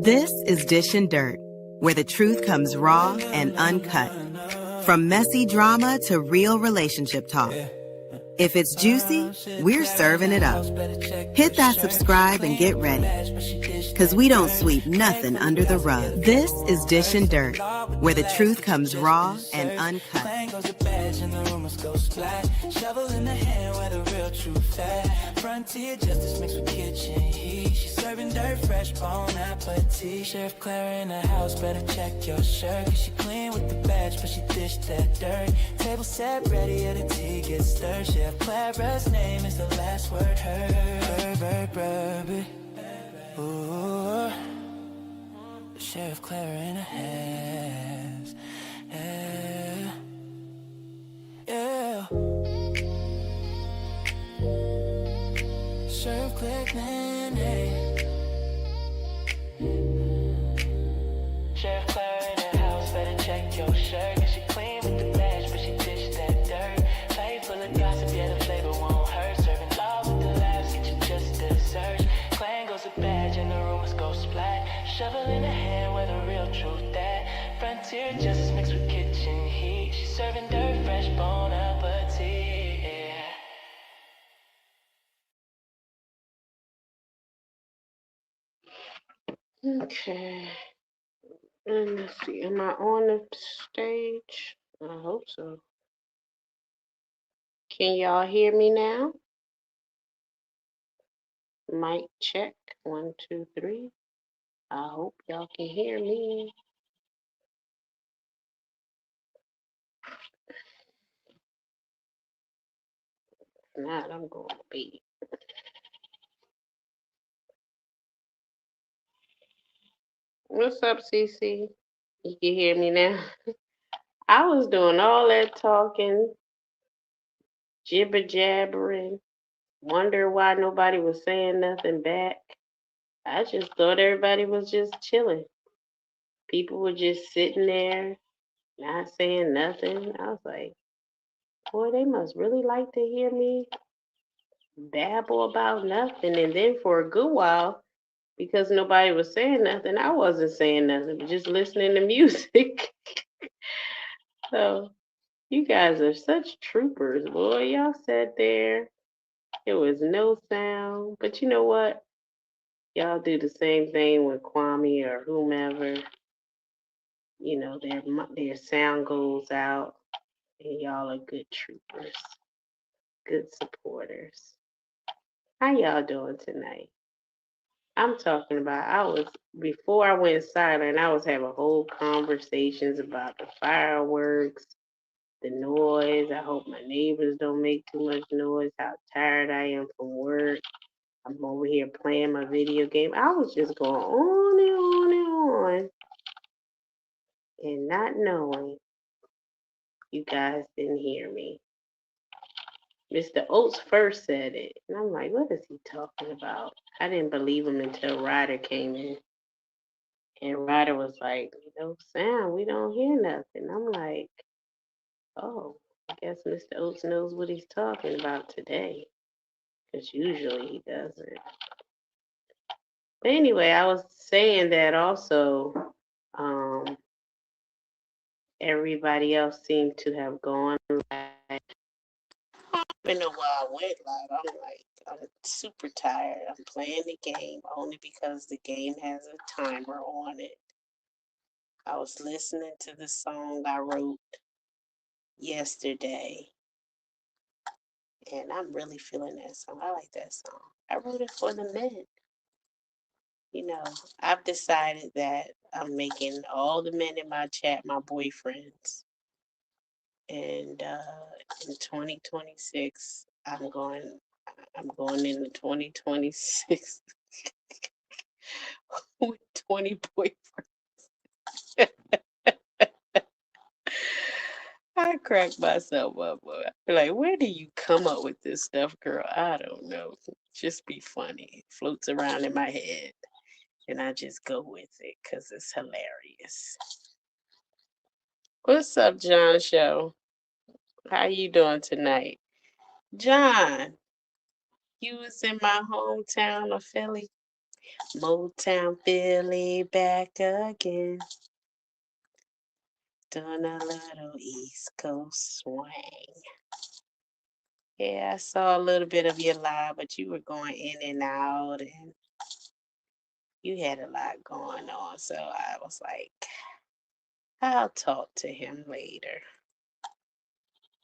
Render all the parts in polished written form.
This is Dish and Dirt, where the truth comes raw and uncut. From messy drama to real relationship talk. If it's juicy, we're serving it up. Hit that subscribe and get ready. Cause we don't sweep nothing under the rug. This is Dish and Dirt, where the truth comes raw and uncut. Shovel in the hand where the real truth at. Frontier justice mixed with kitchen heat. She's serving dirt, fresh bon appetit. Sheriff Clara in the house, better check your shirt. Cause she clean with the badge, but she dished that dirt. Table set ready, and the tea gets stirred. Sheriff Clara's name is the last word heard. Ooh, Sheriff Clara in the house. Yeah. Sheriff Cleveland, hey. Sheriff Clara in the house, better check your shirt. Cause she clean with the badge, but she dished that dirt. Plate full of gossip, yeah, the flavor won't hurt. Serving love with the laughs, get you just dessert. Clan goes a badge and the rumors go splat. Shovel in the hand where the real truth at. Frontier justice mixed with kitchen heat. She's serving dirt, fresh bon appetit. Okay. And let's see, am I on the stage? I hope so. Can y'all hear me now? Mic check. 1, 2, 3. I hope y'all can hear me. If not, I'm going to be. What's up, CC? You can hear me now? I was doing all that talking, jibber jabbering, wonder why nobody was saying nothing back. I just thought everybody was just chilling. People were just sitting there, not saying nothing. I was like, boy, they must really like to hear me babble about nothing. And then for a good while, because nobody was saying nothing, I wasn't saying nothing, but just listening to music. So you guys are such troopers, boy. Y'all sat there. There was no sound. But you know what? Y'all do the same thing with Kwame or whomever. You know, their sound goes out. And y'all are good troopers, good supporters. How y'all doing tonight? I'm talking about, before I went silent, I was having whole conversations about the fireworks, the noise. I hope my neighbors don't make too much noise, how tired I am from work. I'm over here playing my video game. I was just going on and on and on and not knowing you guys didn't hear me. Mr. Oates first said it, and I'm like, what is he talking about? I didn't believe him until Ryder came in. And Ryder was like, no sound, we don't hear nothing. I'm like, oh, I guess Mr. Oates knows what he's talking about today. Because usually he doesn't. But anyway, I was saying that also, everybody else seemed to have gone live. I don't know why I went live. I'm super tired. I'm playing the game only because the game has a timer on it. I was listening to the song I wrote yesterday, and I'm really feeling that song. I like that song. I wrote it for the men. You know, I've decided that I'm making all the men in my chat my boyfriends. And in 2026, I'm going into 2026 with 20 boyfriends. I crack myself up, boy. Like, where do you come up with this stuff, girl? I don't know. Just be funny. It floats around in my head, and I just go with it because it's hilarious. What's up, John Show? How you doing tonight? John, you was in my hometown of Philly. Motown Philly back again. Doing a little East Coast swing. Yeah, I saw a little bit of your live, but you were going in and out and you had a lot going on. So I was like, I'll talk to him later.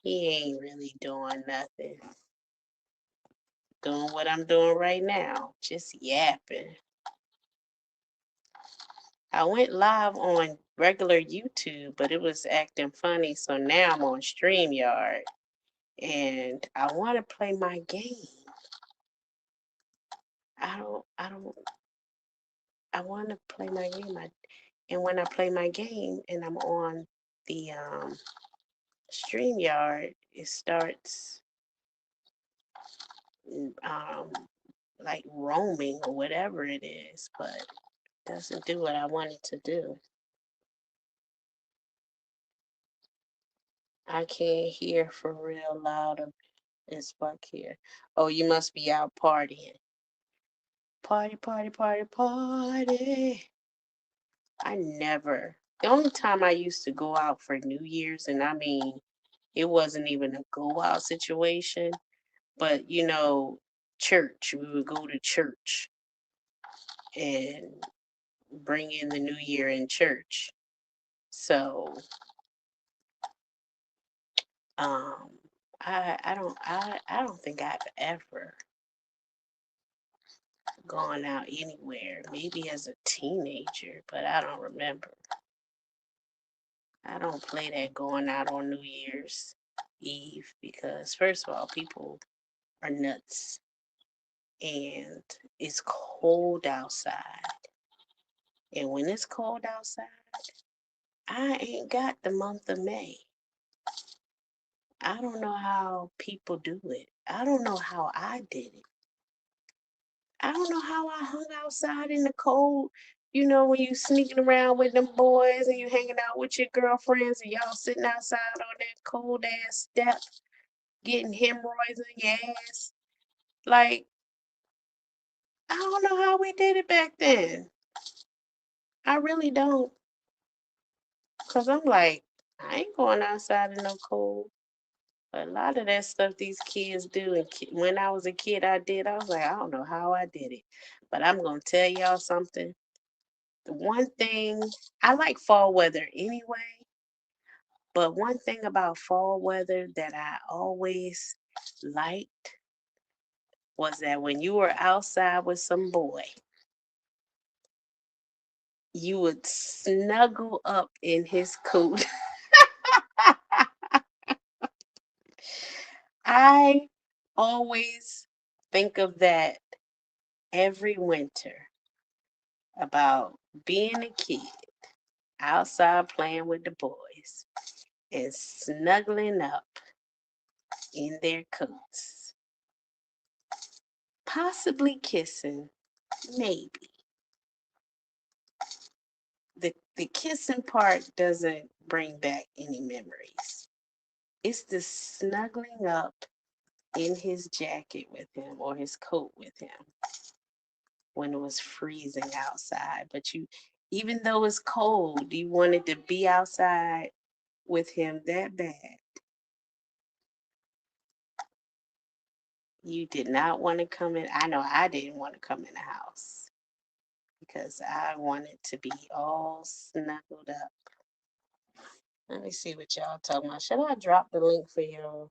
He ain't really doing nothing. Doing what I'm doing right now, just yapping. I went live on regular YouTube, but it was acting funny, so now I'm on StreamYard and I want to play my game. I don't I want to play my game. And when I play my game and I'm on the StreamYard, it starts um like roaming or whatever it is, but doesn't do what I want it to do. I can't hear for real loud as fuck here. Oh, you must be out partying. Party, party, party, party. I never. The only time I used to go out for New Year's, and I mean, it wasn't even a go out situation, but church. We would go to church and bring in the new year in church. So, um, I don't think I've ever gone out anywhere. Maybe as a teenager, but I don't remember. I don't play that going out on New Year's Eve because first of all, people are nuts and it's cold outside. And when it's cold outside, I ain't got the month of May. I don't know how people do it. I don't know how I did it. I don't know how I hung outside in the cold. When you sneaking around with them boys and you hanging out with your girlfriends and y'all sitting outside on that cold ass step getting hemorrhoids in your ass. Like, I don't know how we did it back then. I really don't. Because I'm like, I ain't going outside in no cold. But a lot of that stuff these kids do, and when I was a kid, I did. I was like, I don't know how I did it. But I'm going to tell y'all something. The one thing, I like fall weather anyway, but one thing about fall weather that I always liked was that when you were outside with some boy, you would snuggle up in his coat. I always think of that every winter about being a kid outside playing with the boys and snuggling up in their coats, possibly kissing, maybe. The kissing part doesn't bring back any memories. It's the snuggling up in his jacket with him or his coat with him when it was freezing outside. But even though it's cold, you wanted to be outside with him that bad. You did not want to come in. I know I didn't want to come in the house because I wanted to be all snuggled up. Let me see what y'all talking about. Should I drop the link for y'all?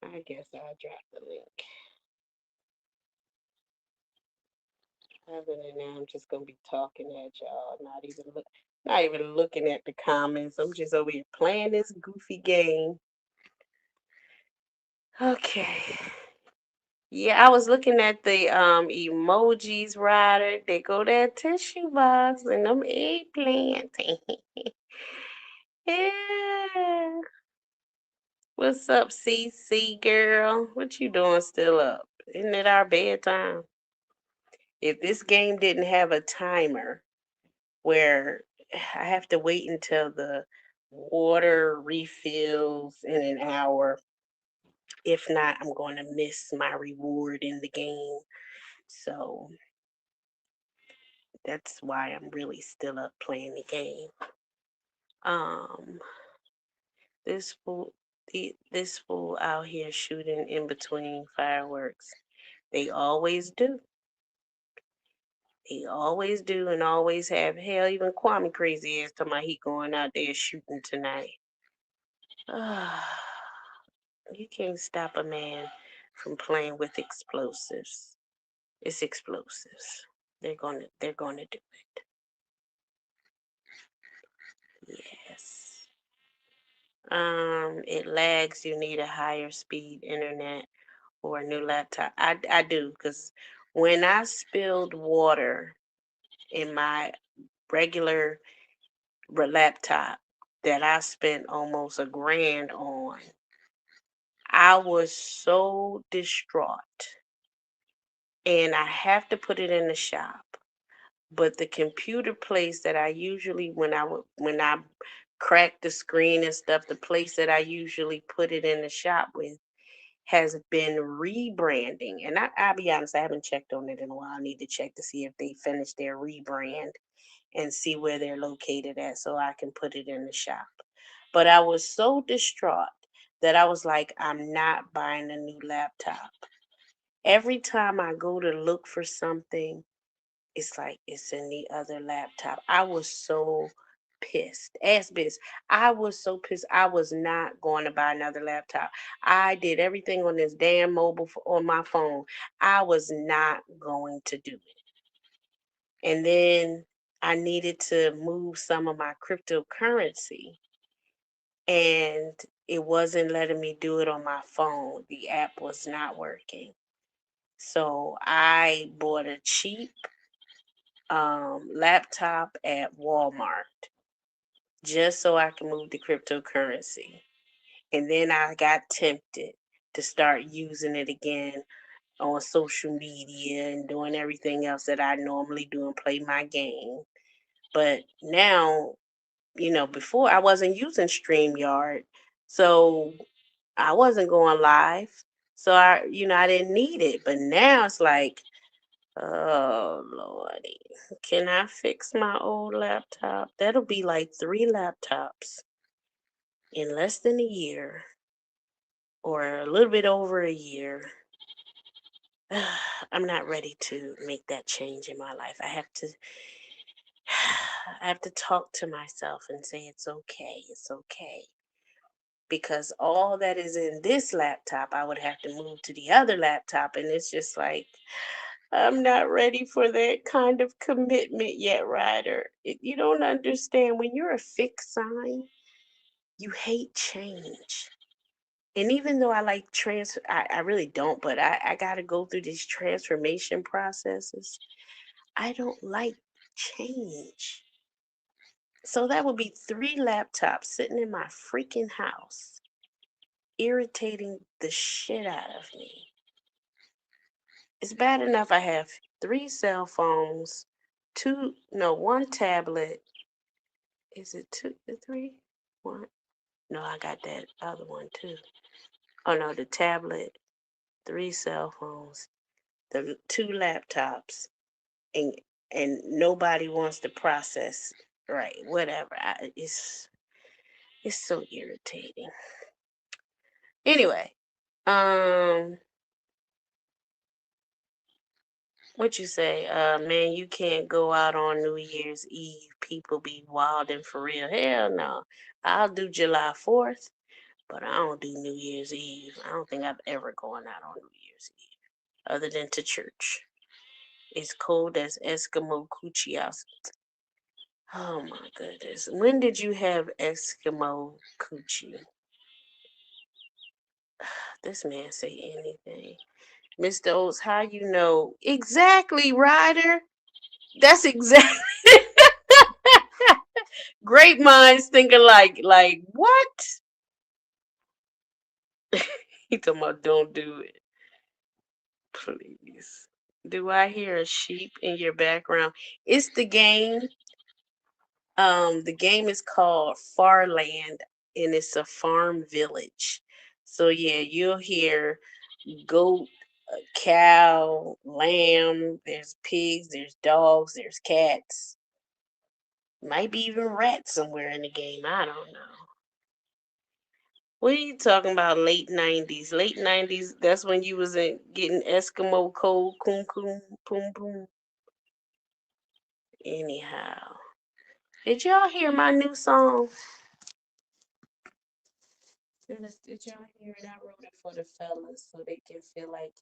I guess I'll drop the link. Other than that, I'm just gonna be talking at y'all, not even looking at the comments. I'm just over here playing this goofy game. Okay. Yeah, I was looking at the emojis, Ryder. They go that tissue box and them eggplant. Yeah. What's up, CC girl? What you doing still up? Isn't it our bedtime? If this game didn't have a timer where I have to wait until the water refills in an hour, if not, I'm going to miss my reward in the game. So That's why I'm really still up playing the game. Um, this fool, this fool out here shooting in between fireworks. They always do. They always do and always have. Hell, even Kwame crazy ass talking about he going out there shooting tonight. You can't stop a man from playing with explosives. It's explosives. They're gonna do it. Yes. It lags. You need a higher speed internet or a new laptop. I do because when I spilled water in my regular laptop that I spent almost $1,000 on, I was so distraught, and I have to put it in the shop. But the computer place that I usually when I crack the screen and stuff, the place that I usually put it in the shop with has been rebranding. And I'll be honest, I haven't checked on it in a while. I need to check to see if they finished their rebrand and see where they're located at so I can put it in the shop. But I was so distraught that I was like, I'm not buying a new laptop. Every time I go to look for something, it's like it's in the other laptop. I was so pissed. Ass bitch. I was so pissed. I was not going to buy another laptop. I did everything on this damn on my phone. I was not going to do it. And then I needed to move some of my cryptocurrency, and it wasn't letting me do it on my phone. The app was not working. So I bought a cheap laptop at Walmart just so I can move the cryptocurrency. And then I got tempted to start using it again on social media and doing everything else that I normally do and play my game. But now, before I wasn't using StreamYard, so I wasn't going live. So I didn't need it. But now it's like, oh Lordy, can I fix my old laptop? That'll be like 3 laptops in less than a year or a little bit over a year. I'm not ready to make that change in my life. I have to talk to myself and say it's okay. It's okay. Because all that is in this laptop, I would have to move to the other laptop, and it's just like I'm not ready for that kind of commitment yet, Ryder. You don't understand. When you're a fixed sign, you hate change. And even though I like I really don't, but I got to go through these transformation processes. I don't like change. So that would be 3 laptops sitting in my freaking house, irritating the shit out of me. It's bad enough I have 3 cell phones, one tablet. Is it two, the three? One? No, I got that other one too. Oh no, the tablet, 3 cell phones, the 2 laptops, and nobody wants to process right. Whatever. It's so irritating. Anyway, um, what you say? Man, you can't go out on New Year's Eve. People be wilding for real. Hell no. I'll do July 4th, but I don't do New Year's Eve. I don't think I've ever gone out on New Year's Eve, other than to church. It's cold as Eskimo coochie outside. Oh my goodness. When did you have Eskimo coochie? This man say anything. Mr. Oates, how you know? Exactly, Ryder. That's exactly. Great minds think alike. Like, what? He talking about don't do it. Please. Do I hear a sheep in your background? It's the game. The game is called Farland, and it's a farm village. So yeah, you'll hear goat cow, lamb, there's pigs, there's dogs, there's cats. Might be even rats somewhere in the game. I don't know. What are you talking about? Late 90s. Late 90s, that's when you was getting Eskimo cold, coom coom, poom poom. Anyhow. Did y'all hear my new song? Did y'all hear it? I wrote it for the fellas so they can feel like,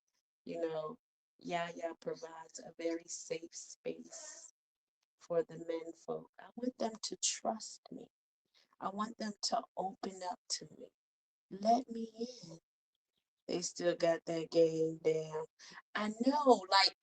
you know, Yaya provides a very safe space for the men folk. I want them to trust me. I want them to open up to me. Let me in. They still got that game down. I know, like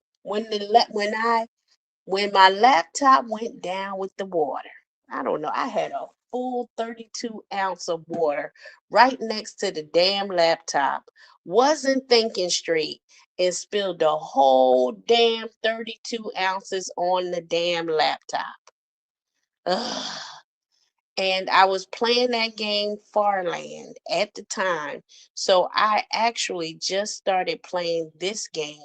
when my laptop went down with the water. I don't know. I had a full 32 ounce of water right next to the damn laptop. Wasn't thinking straight and spilled the whole damn 32 ounces on the damn laptop. Ugh. And I was playing that game Farland at the time. So I actually just started playing this game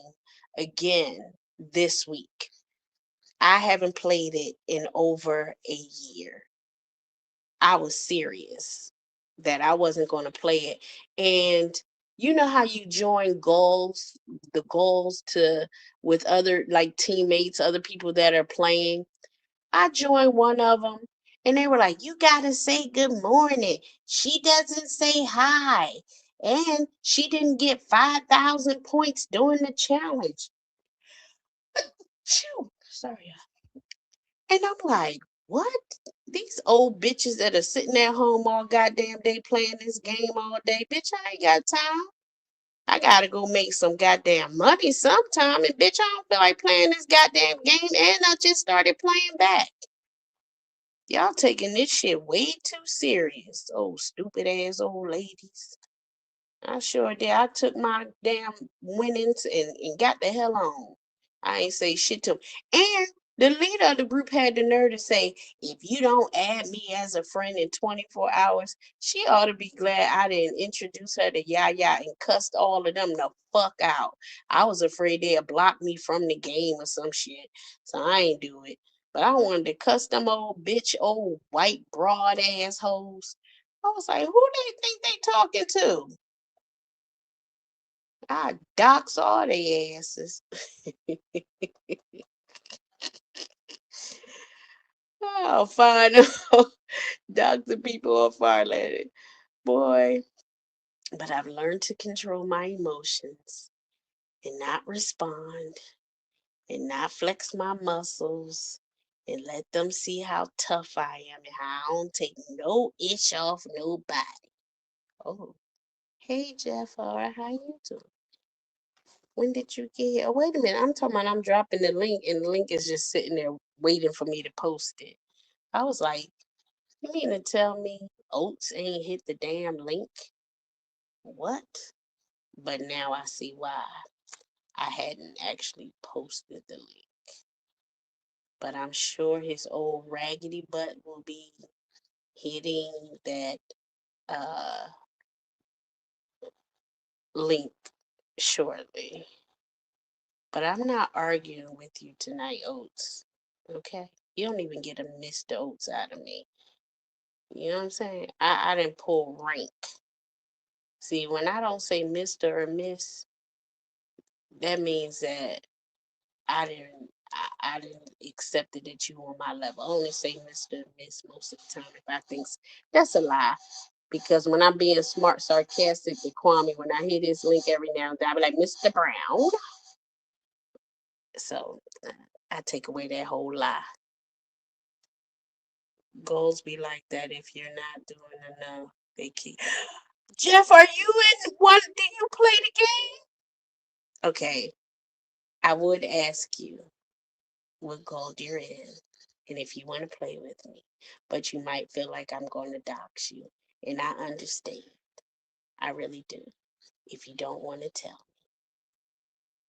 again this week. I haven't played it in over a year. I was serious that I wasn't going to play it. And you know how you join goals, the goals to with other like teammates, other people that are playing. I joined one of them and they were like, "You got to say good morning. She doesn't say hi. And she didn't get 5,000 points during the challenge." Phew, sorry. And I'm like, "What? These old bitches that are sitting at home all goddamn day playing this game all day. Bitch, I ain't got time. I gotta go make some goddamn money sometime. And bitch, I don't feel like playing this goddamn game. And I just started playing back. Y'all taking this shit way too serious. Oh, stupid ass old ladies. I sure did. I took my damn winnings and got the hell on. I ain't say shit to him. And the leader of the group had the nerve to say, "If you don't add me as a friend in 24 hours, she ought to be glad I didn't introduce her to Yaya and cussed all of them the fuck out. I was afraid they'd block me from the game or some shit. So I ain't do it. But I wanted to cuss them old bitch, old white broad assholes. I was like, who they think they talking to? I dox all their asses. I'll find dox the people on Farland. Boy, but I've learned to control my emotions and not respond and not flex my muscles and let them see how tough I am and how I don't take no itch off nobody. Oh, hey Jeff, all right, how you doing? When did you get here? Oh, wait a minute. I'm talking about I'm dropping the link and the link is just sitting there waiting for me to post it. I was like, you mean to tell me Oats ain't hit the damn link? What? But now I see why I hadn't actually posted the link. But I'm sure his old raggedy butt will be hitting that uh link shortly. But I'm not arguing with you tonight, Oats. Okay? You don't even get a Mr. Oats out of me. You know what I'm saying? I didn't pull rank. See, when I don't say Mr. or Miss, that means that I didn't accept it that you on my level. I only say Mr. and Miss most of the time if I think that's a lie. Because when I'm being smart, sarcastic with Kwame, when I hear this link every now and then, I be like, Mr. Brown. So I take away that whole lie. Goals be like that if you're not doing enough. They keep Jeff, are you in one? Do you play the game? Okay, I would ask you what gold you're in and if you want to play with me, but you might feel like I'm going to dox you. And I understand. I really do. If you don't want to tell me,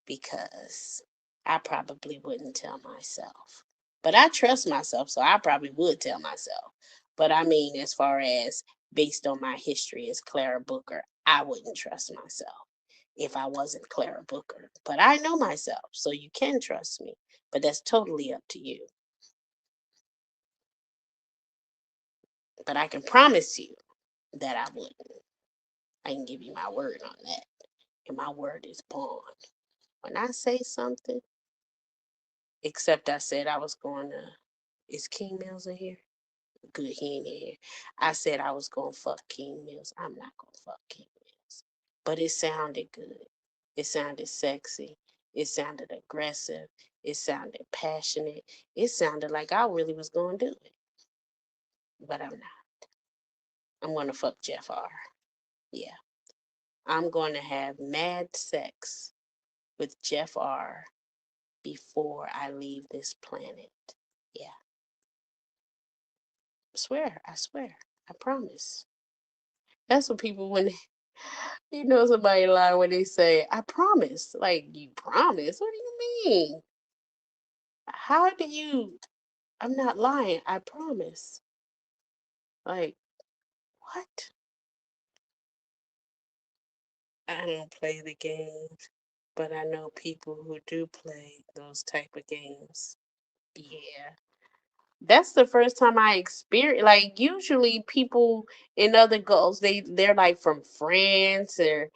because I probably wouldn't tell myself. But I trust myself, so I probably would tell myself. But I mean, as far as based on my history as Clara Booker, I wouldn't trust myself. if I wasn't Clara Booker. But I know myself, so you can trust me. But that's totally up to you. But I can promise you that I wouldn't. I can give you my word on that. And my word is bond. When I say something, except I said I was going to, is King Mills in here? Good, he ain't in here. I said I was going to fuck King Mills. I'm not going to fuck King Mills. But it sounded good. It sounded sexy. It sounded aggressive. It sounded passionate. It sounded like I really was going to do it. But I'm not. I'm going to fuck Jeff R. Yeah. I'm going to have mad sex with Jeff R. before I leave this planet. Yeah. I swear. I promise. That's what people, when you know somebody lie when they say, I promise. Like, you promise? What do you mean? How do you? I'm not lying. I promise. Like, what? I don't play the games, but I know people who do play those type of games. Yeah. That's the first time I experienced, like, usually people in other Gulfs, they're like from France or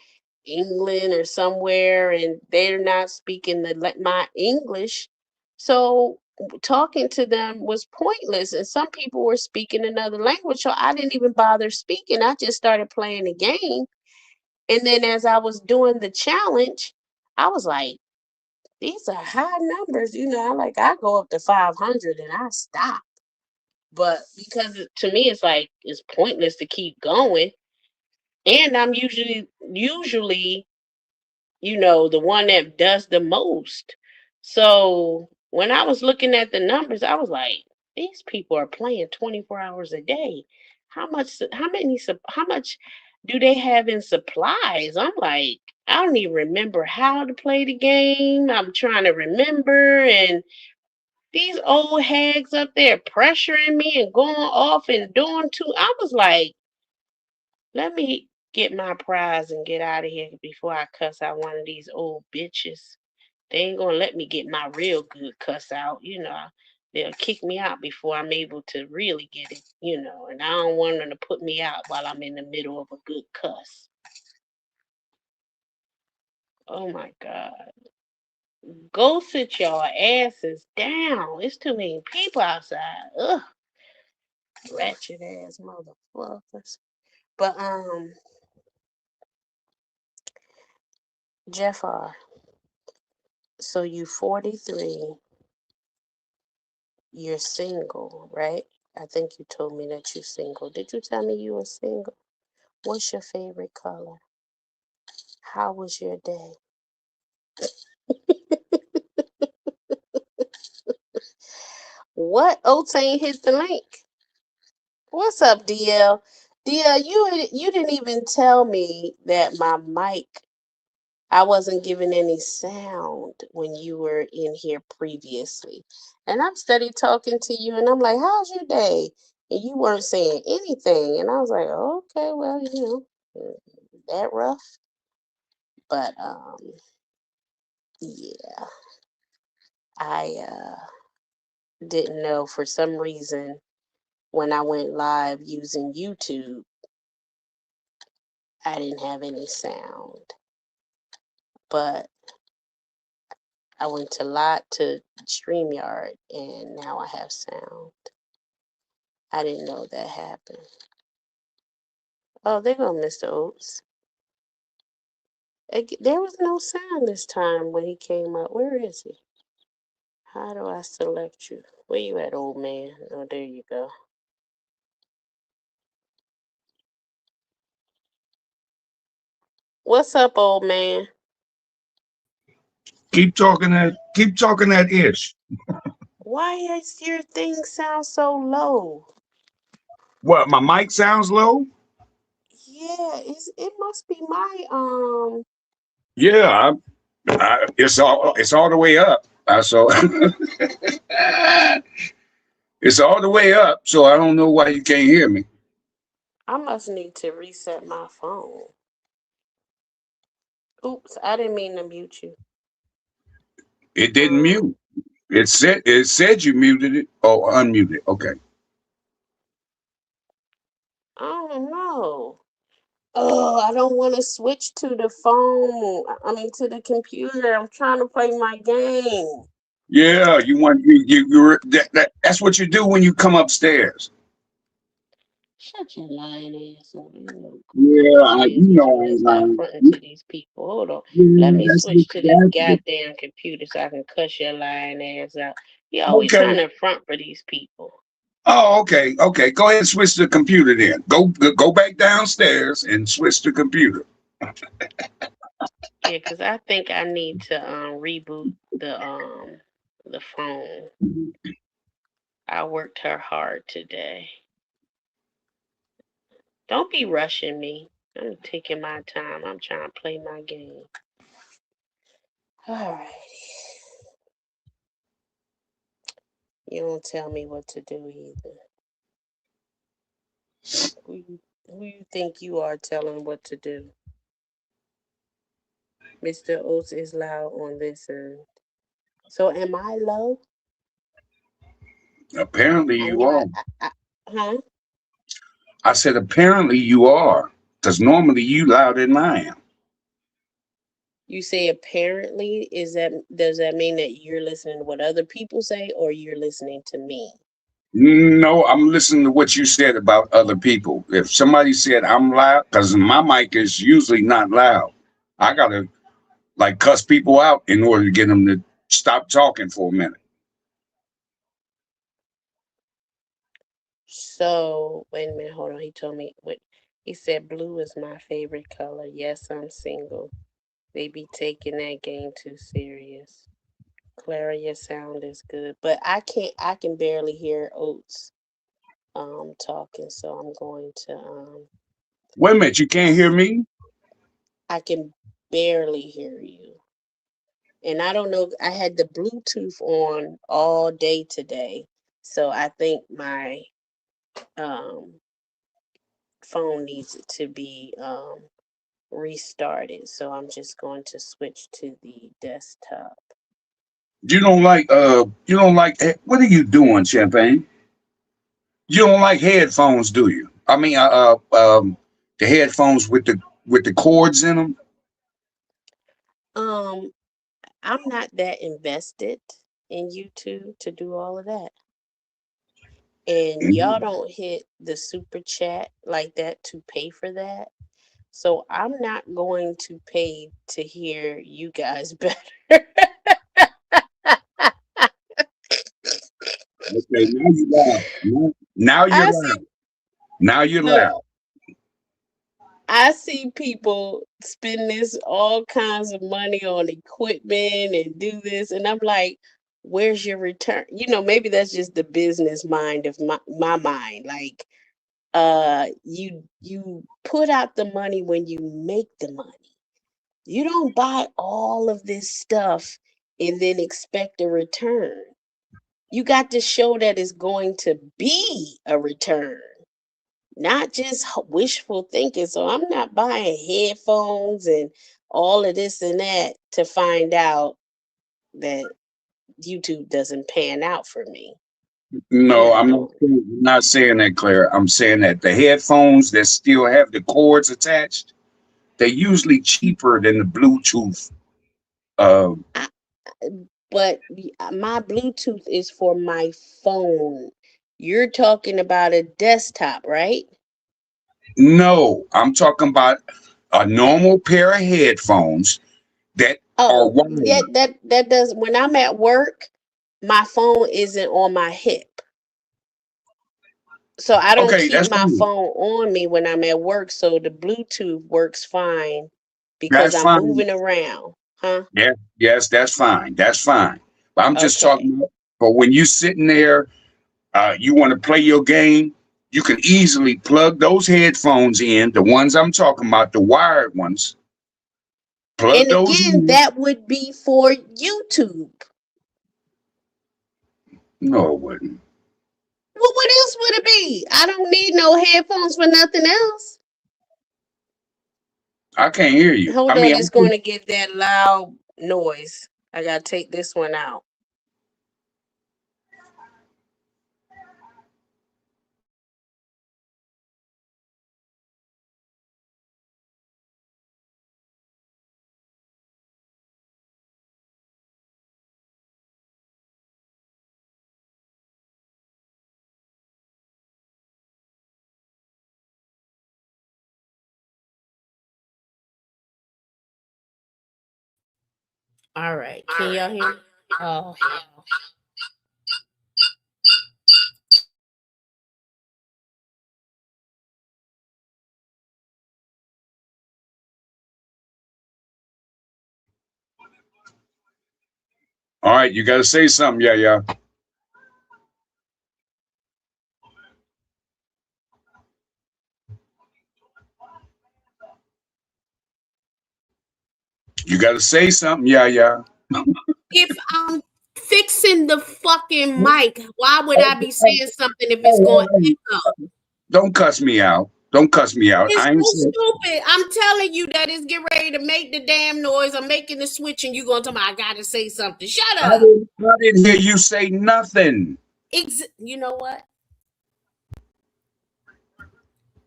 England or somewhere, and they're not speaking my English. So talking to them was pointless, and some people were speaking another language, so I didn't even bother speaking. I just started playing the game. And then as I was doing the challenge, I was like, these are high numbers. I go up to 500 and I stop. But because to me, it's pointless to keep going. And I'm usually, the one that does the most. So when I was looking at the numbers, I was like, these people are playing 24 hours a day. How much do they have in supplies? I'm like, I don't even remember how to play the game. I'm trying to remember, and these old hags up there pressuring me and going off and doing too. I was like, let me get my prize and get out of here before I cuss out one of these old bitches. They ain't gonna let me get my real good cuss out. They'll kick me out before I'm able to really get it. And I don't want them to put me out while I'm in the middle of a good cuss. Oh my God. Go sit your asses down. It's too many people outside. Ugh. Ratchet ass motherfuckers. But Jeff R. So you 43, you're single, right? I think you told me that you're single. Did you tell me you were single? What's your favorite color? How was your day? What? Otane hit the link. What's up, DL? DL, you didn't even tell me that my mic, I wasn't giving any sound when you were in here previously. And I'm steady talking to you, and I'm like, how's your day? And you weren't saying anything. And I was like, okay, well, that rough. But yeah, I didn't know for some reason when I went live using YouTube, I didn't have any sound. But I went to StreamYard, and now I have sound. I didn't know that happened. Oh, there go Mr. Oates. There was no sound this time when he came up. Where is he? How do I select you? Where you at, old man? Oh, there you go. What's up, old man? Keep talking that ish. Why is your thing sound so low? What, my mic sounds low? Yeah, it must be my Yeah, it's all the way up. So it's all the way up. So I don't know why you can't hear me. I must need to reset my phone. Oops, I didn't mean to mute you. It didn't mute. It said you muted it or unmuted it. Okay. I don't know. Oh, I don't want to switch to the phone. I mean, to the computer. I'm trying to play my game. Yeah, you want that's what you do when you come upstairs. Shut your lying ass up. You know, Yeah, crazy you ass. But you know I better ain't stop lying. fronting to these people. Hold on. Let Yeah, me switch to this goddamn computer so I can cuss your lying ass out. You always okay. trying to front for these people. Oh, okay, okay. Go ahead and switch to the computer then. Go back downstairs and switch to computer. Yeah, because I think I need to reboot the phone. I worked her hard today. Don't be rushing me. I'm taking my time. I'm trying to play my game. All right. You don't tell me what to do either. Who you think you are telling what to do? Mr. Oates is loud on this end. So am I low? Apparently I you knew are. huh? I said apparently you are, because normally you louder than I am. You say apparently, does that mean that you're listening to what other people say or you're listening to me? No, I'm listening to what you said about other people. If somebody said I'm loud, because my mic is usually not loud, I gotta like cuss people out in order to get them to stop talking for a minute. So wait a minute, hold on. He told me what he said. Blue is my favorite color. Yes, I'm single. They be taking that game too serious. Clara, your sound is good, but I can barely hear Oates talking, so I'm going to Wait a minute, you can't hear me? I can barely hear you. And I don't know, I had the Bluetooth on all day today. So I think my um phone needs to be restarted. So I'm just going to switch to the desktop. What are you doing, Champagne? You don't like headphones, do you? I mean the headphones with the cords in them? Um, I'm not that invested in YouTube to do all of that. And y'all don't hit the super chat like that to pay for that. So I'm not going to pay to hear you guys better. Okay, now you loud. Now you're I see, loud. Now you're look, loud. I see people spend this all kinds of money on equipment and do this, and I'm like, where's your return? You know, maybe that's just the business mind of my mind. Like, you put out the money when you make the money. You don't buy all of this stuff and then expect a return. You got to show that it's going to be a return, not just wishful thinking. So I'm not buying headphones and all of this and that to find out that YouTube doesn't pan out for me. I'm No, not I'm doing it. not saying that, Claire. I'm saying that the headphones that still have the cords attached, they're usually cheaper than the Bluetooth. Uh, I, but my Bluetooth is for my phone. You're talking about a desktop, right? no, I'm talking about a normal pair of headphones that are Oh, yeah, wired. that does. When I'm at work, my phone isn't on my hip. So I don't Okay, keep that's my fine. phone on me when I'm at work, so the Bluetooth works fine because That's I'm fine. moving around. Huh? Yeah, yes, that's fine. That's fine. But I'm just Okay. talking about, but when you sitting there, you want to play your game, you can easily plug those headphones in, the ones I'm talking about, the wired ones, plug And those again, in. that would be for YouTube. No, it wouldn't. Well, what else would it be? I don't need no headphones for nothing else. I can't hear you. Hold I on, mean, it's going to get that loud noise. I got to take this one out. All right. Can y'all hear? Oh, hell. all right, you got to say something. Yeah, yeah. You got to say something. Yeah, yeah. If I'm fixing the fucking mic, why would I be saying something if it's going to echo? Don't cuss me out. Don't cuss me out. It's I ain't so saying. stupid. I'm telling you that it's getting ready to make the damn noise. I'm making the switch, and you going to tell me I got to say something. Shut up. I didn't hear you say nothing. You know what?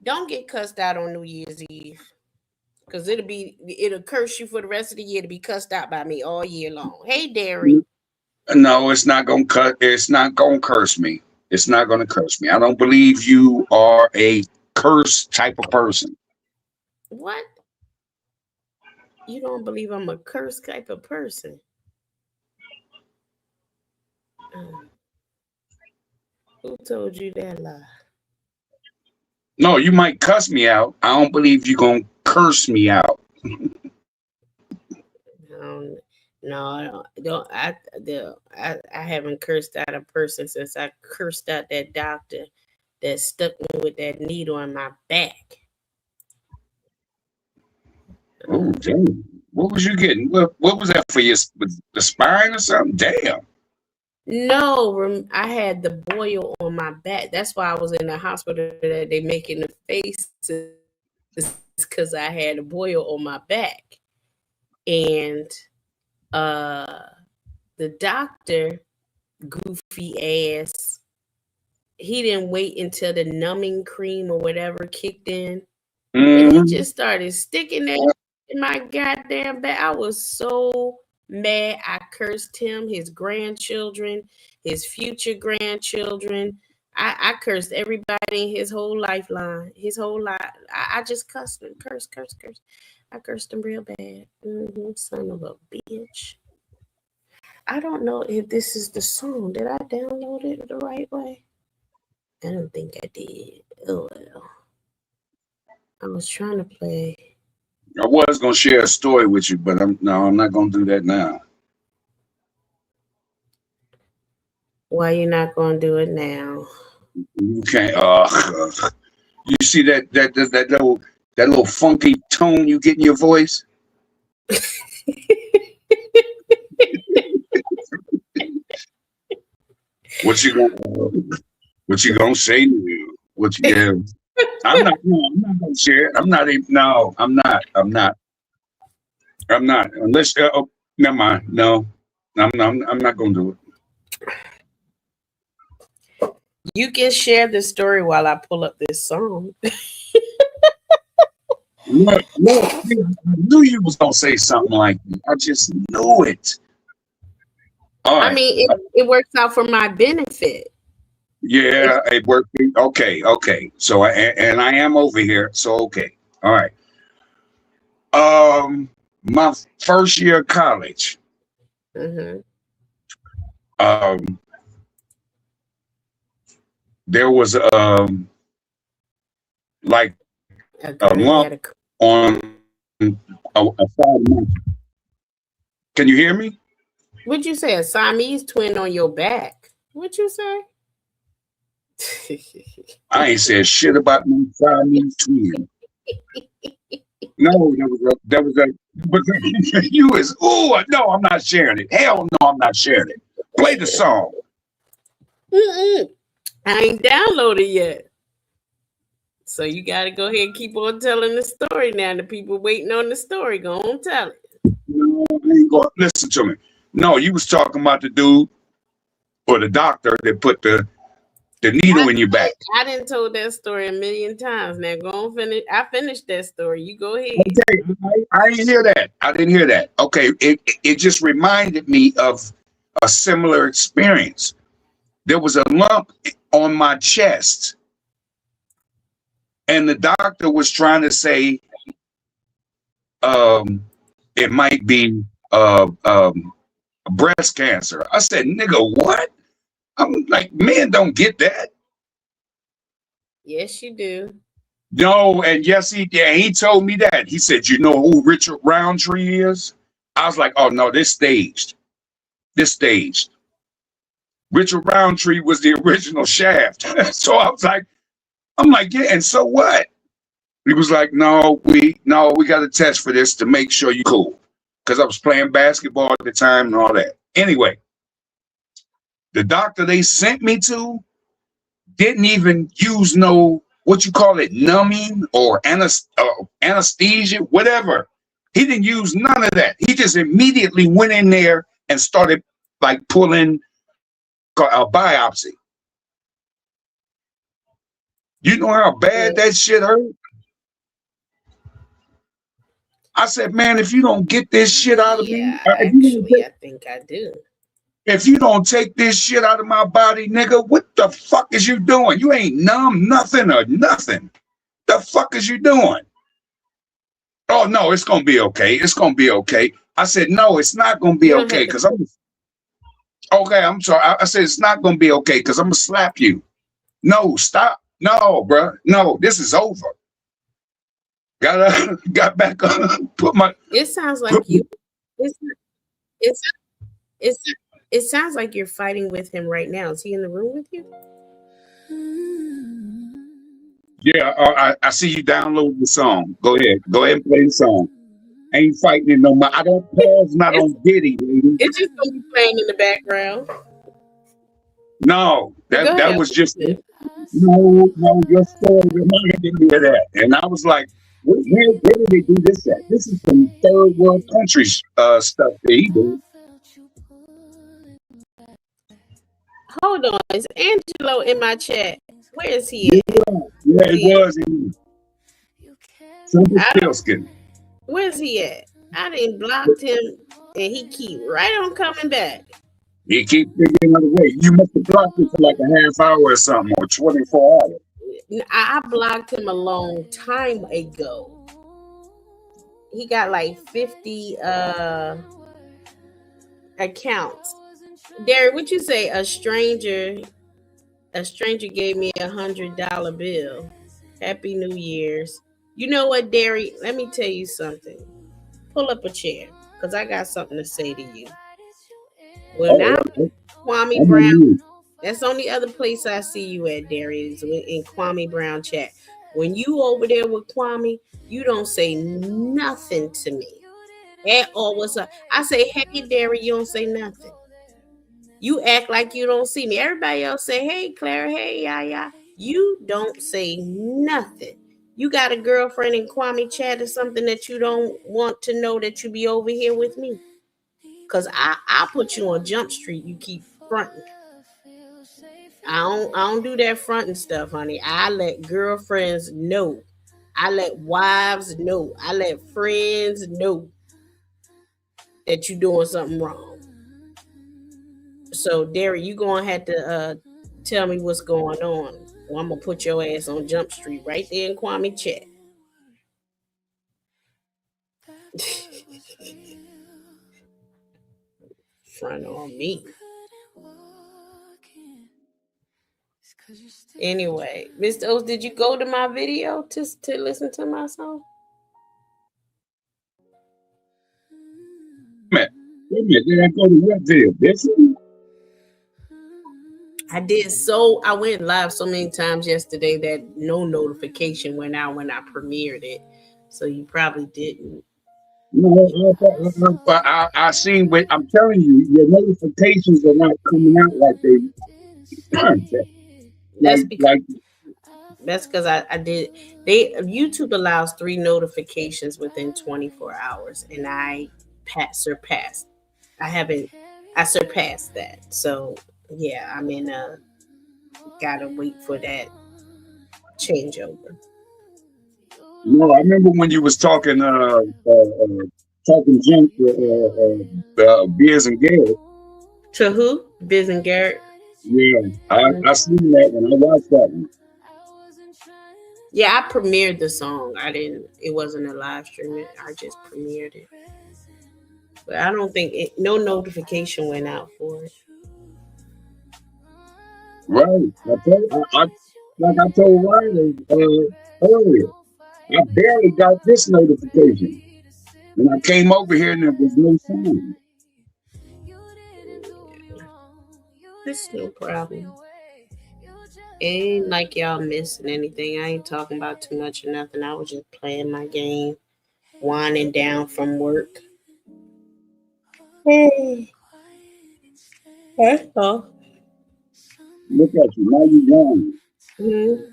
Don't get cussed out on New Year's Eve. Because it'll curse you for the rest of the year to be cussed out by me all year long. Hey, Derry. No, it's not gonna cut. It's not gonna curse me. It's not gonna curse me. I don't believe you are a curse type of person. What? You don't believe I'm a curse type of person? Who told you that lie? No, you might cuss me out. I don't believe you're gonna curse me out. No, I haven't cursed out a person since I cursed out that doctor that stuck me with that needle in my back. Oh, damn. What was you getting? What was that for your the spine or something? Damn. No, I had the boil on my back. That's why I was in the hospital that they making the faces, because I had a boil on my back. And the doctor, goofy ass, he didn't wait until the numbing cream or whatever kicked in. And he just started sticking that in my goddamn back. I was so mad. I cursed him, his grandchildren, his future grandchildren. I cursed everybody in his whole lifeline, his whole life. I just cussed him, curse. I cursed him real bad. Son of a bitch. I don't know if this is the song. Did I download it the right way? I don't think I did. Oh well. I was trying to play. I was gonna share a story with you, but I'm not gonna do that now. Why you not gonna do it now? You can't. You see that little funky tone you get in your voice? What you gonna say to you? What you have? I'm not gonna share it. I'm not even. No, I'm not. Unless. Oh, never mind. No, I'm not gonna do it. You can share the story while I pull up this song. Look, I knew you was gonna say something like that. I just knew it. All right. I mean, it works out for my benefit. Yeah, it worked. Okay. So I am over here. So okay. All right. My first year of college. There was like a lump on a side. Can you hear me? What'd you say? A Siamese twin on your back? What'd you say? I ain't said shit about my Siamese twin. No, that was a but you is no, I'm not sharing it. Hell no, I'm not sharing it. Play the song. I ain't downloaded yet. So you got to go ahead and keep on telling the story now. The people waiting on the story, go on tell it. No, I ain't going. Listen to me. No, you was talking about the dude or the doctor that put the needle in your back. I didn't told that story a million times. Now go on finish. I finished that story. You go ahead. Okay, I didn't hear that. I didn't hear that. Okay, it just reminded me of a similar experience. There was a lump on my chest, and the doctor was trying to say it might be breast cancer. I said, nigga, what? I'm like, men don't get that. Yes, you do. No, and yes, he told me that. He said, you know who Richard Roundtree is? I was like, oh no, this staged. This staged. Richard Roundtree was the original Shaft. So I'm like, yeah, and so what? He was like, no, we got a test for this to make sure you cool. Because I was playing basketball at the time and all that. Anyway, the doctor they sent me to didn't even use no, what you call it, numbing or anesthesia, whatever. He didn't use none of that. He just immediately went in there and started like pulling a biopsy. You know how bad that shit hurt? I said, man, if you don't get this shit out of me, actually, I think I do. If you don't take this shit out of my body, nigga, what the fuck is you doing? You ain't numb nothing or nothing. The fuck is you doing? Oh no, it's gonna be okay. It's gonna be okay. I said, no, it's not gonna be okay because I'm sorry. I said it's not gonna be okay because I'm gonna slap you. No, stop. No, bro. No, this is over. Got back on. It sounds like you. It sounds like you're fighting with him right now. Is he in the room with you? Yeah, I see you download the song. Go ahead and play the song. Ain't fighting it no more. I don't pause, not on Diddy, lady. It's just gonna be playing in the background. No, that was just no. Your story reminded me of that, and I was like, where did they do this at? This is some third world countries stuff that he did. Hold on, is Angelo in my chat? Where is he at? Yeah, it was. Something. Where's he at? I didn't blocked him, and he keep right on coming back. He keep figuring another way. You must have blocked him for like a half hour or something, or 24 hours. I blocked him a long time ago. He got like 50 accounts. Derek, what you say? A stranger gave me $100 bill. Happy New Year's. You know what, Derek? Let me tell you something. Pull up a chair, because I got something to say to you. Well, now, Kwame Brown, that's the only other place I see you at, Derek, is in Kwame Brown chat. When you over there with Kwame, you don't say nothing to me at all. What's up? I say, hey, Derek, you don't say nothing. You act like you don't see me. Everybody else say, hey, Clara, hey, Yaya. You don't say nothing. You got a girlfriend in Kwame chat or something that you don't want to know that you be over here with me? Because I'll put you on Jump Street. You keep fronting. I don't do that fronting stuff, honey. I let girlfriends know. I let wives know. I let friends know that you doing something wrong. So, Derek, you going to have to tell me what's going on. Well, I'm going to put your ass on Jump Street right there in Kwame chat. Front on me. Anyway, Mr. O's, did you go to my video to listen to my song? Wait a minute, did I go to what video? This one? I did. So I went live so many times yesterday that no notification went out when I premiered it. So you probably didn't. No, I seen, but I'm telling you, your notifications are not coming out like they. That's because That's because I did. They YouTube allows 3 notifications within 24 hours, and surpassed. I haven't. I surpassed that. So yeah, I'm in a gotta wait for that changeover. No, I remember when you was talking, talking junk to Beers and Garrett. To who? Biz and Garrett. Yeah, I seen that one. I watched that one. Yeah, I premiered the song. I didn't. It wasn't a live stream. I just premiered it. But I don't think no notification went out for it. Right. Like I told Riley earlier, I barely got this notification. And I came over here and there was no sign. It's no problem. Ain't like y'all missing anything. I ain't talking about too much or nothing. I was just playing my game, winding down from work. That's all. Look at you. Now you gone. Mhm.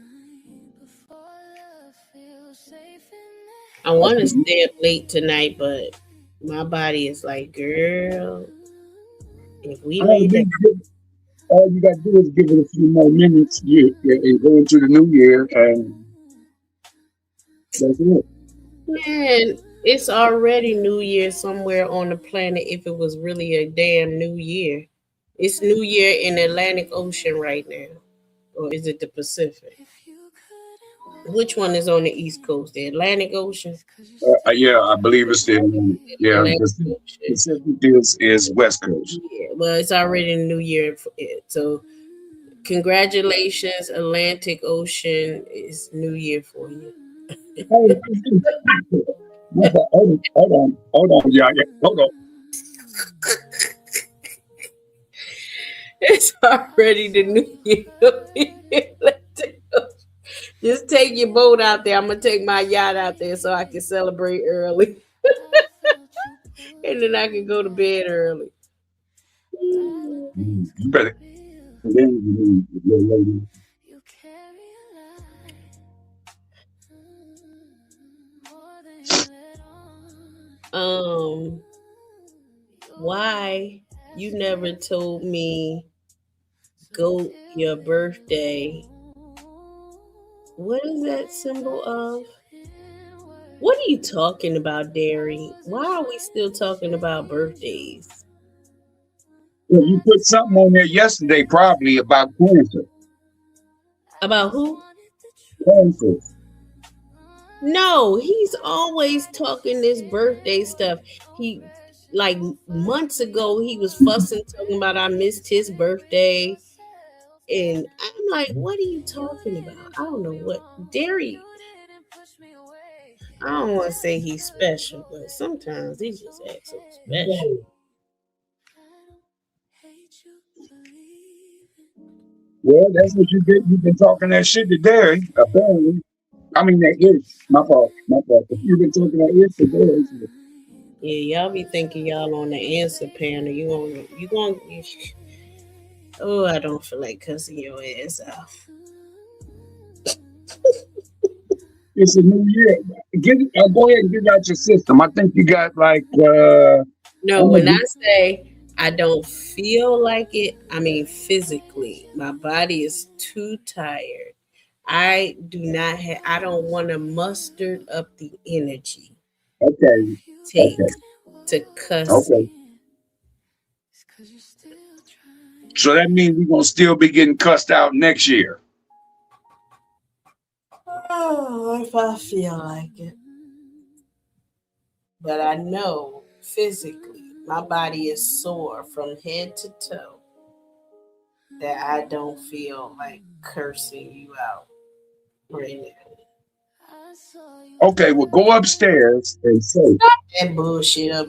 I want to stay up late tonight, but my body is like, girl, if we All lay down. all you got to do is give it a few more minutes and go into the new year, and that's it. Man, it's already New Year somewhere on the planet if it was really a damn New Year. It's New Year in the Atlantic Ocean right now. Or is it the Pacific? Which one is on the East Coast? The Atlantic Ocean? Yeah, I believe it's the yeah. Atlantic The Ocean. Pacific is West Coast. Yeah, well, it's already New Year for it. So, congratulations, Atlantic Ocean is New Year for you. Hey, hold on, yeah, hold on. It's already the New Year. Atlantic Ocean. Just take your boat out there. I'm gonna take my yacht out there so I can celebrate early, and then I can go to bed early. You better then, little lady. Um, why you never told me go your birthday? What is that symbol of? What are you talking about, Derry? Why are we still talking about birthdays? Well, you put something on there yesterday, probably about cancer. About who? Cancer. No, he's always talking this birthday stuff. He like months ago he was fussing talking about I missed his birthday. And I'm like, what are you talking about? I don't know what Derry. I don't want to say he's special, but sometimes he just acts so special. Well, that's what you get. You've been talking that shit to Derry, apparently. I mean, that is my fault. My fault. If you've been talking that is to Derry. Yeah, y'all be thinking y'all on the answer panel. Oh, I don't feel like cussing your ass out. It's a new year. Go ahead and get out your system. I think you got like. No, when I say I don't feel like it, I mean physically. My body is too tired. I do not have. I don't want to muster up the energy Okay. takes to cuss. Okay. So that means we're gonna still be getting cussed out next year. Oh, if I feel like it. But I know physically my body is sore from head to toe that I don't feel like cursing you out right now. Okay, well, go upstairs and say. That bullshit of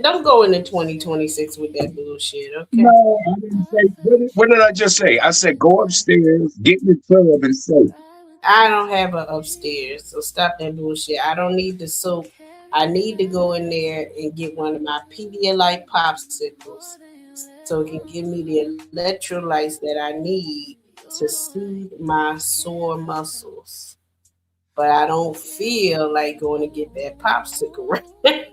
don't go into 2026 with that bullshit, okay? No, I didn't say. What did I just say? I said go upstairs, get in the tub, and soak. I don't have a upstairs, so stop that bullshit. I don't need the soap. I need to go in there and get one of my Pedialyte popsicles so it can give me the electrolytes that I need to soothe my sore muscles. But I don't feel like going to get that popsicle right now.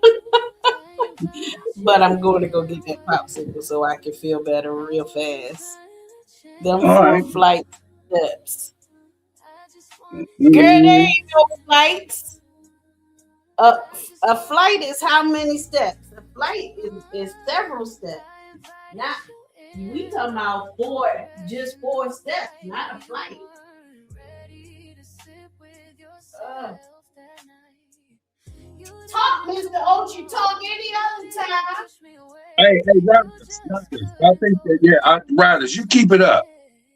But I'm going to go get that popsicle so I can feel better real fast. Them All four right. flight steps. Girl, there Mm, ain't no flights. A, a flight is how many steps? A flight is several steps. Not we talking about just four steps, not a flight. Uh, talk, Mr. Ochi, talk any other time. hey, Riders. I think that Riders, you keep it up.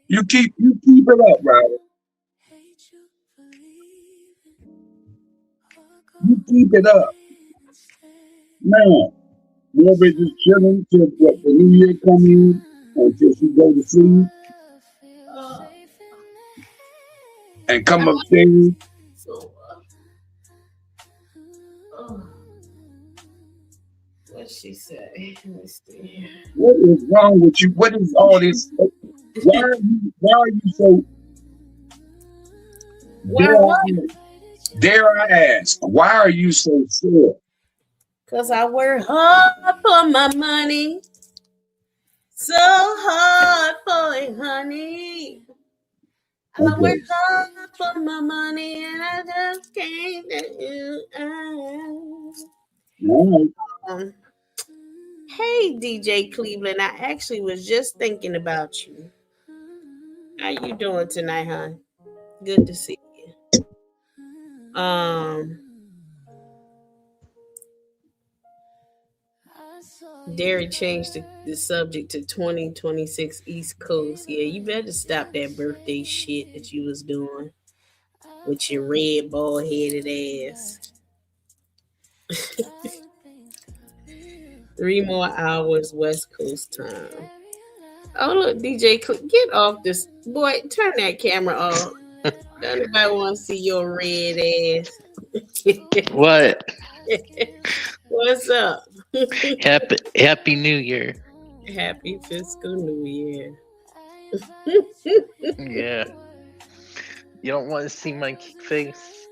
You keep it up, Riders. You keep it up, man. We'll be just chilling till what, the new year come in until she go to sleep Uh, and come I'm upstairs. so uh, what she say? Let me see. What is wrong with you? What is all this? Why are you so Why what? dare I ask? Why are you so sure? Cause I work hard for my money. So hard for it, honey. I Okay. work hard for my money and I just can't let you out. All right. Hey DJ Cleveland, I actually was just thinking about you. How you doing tonight, hon? Good to see you. Derry changed the subject to 2026 East Coast. Yeah, you better stop that birthday shit that you was doing with your red bald headed ass. 3 more hours West Coast time. Oh look, DJ, get off this boy. Turn that camera off. Don't nobody want to see your red ass. What? What's up? Happy New Year. Happy fiscal New Year. Yeah. You don't want to see my face?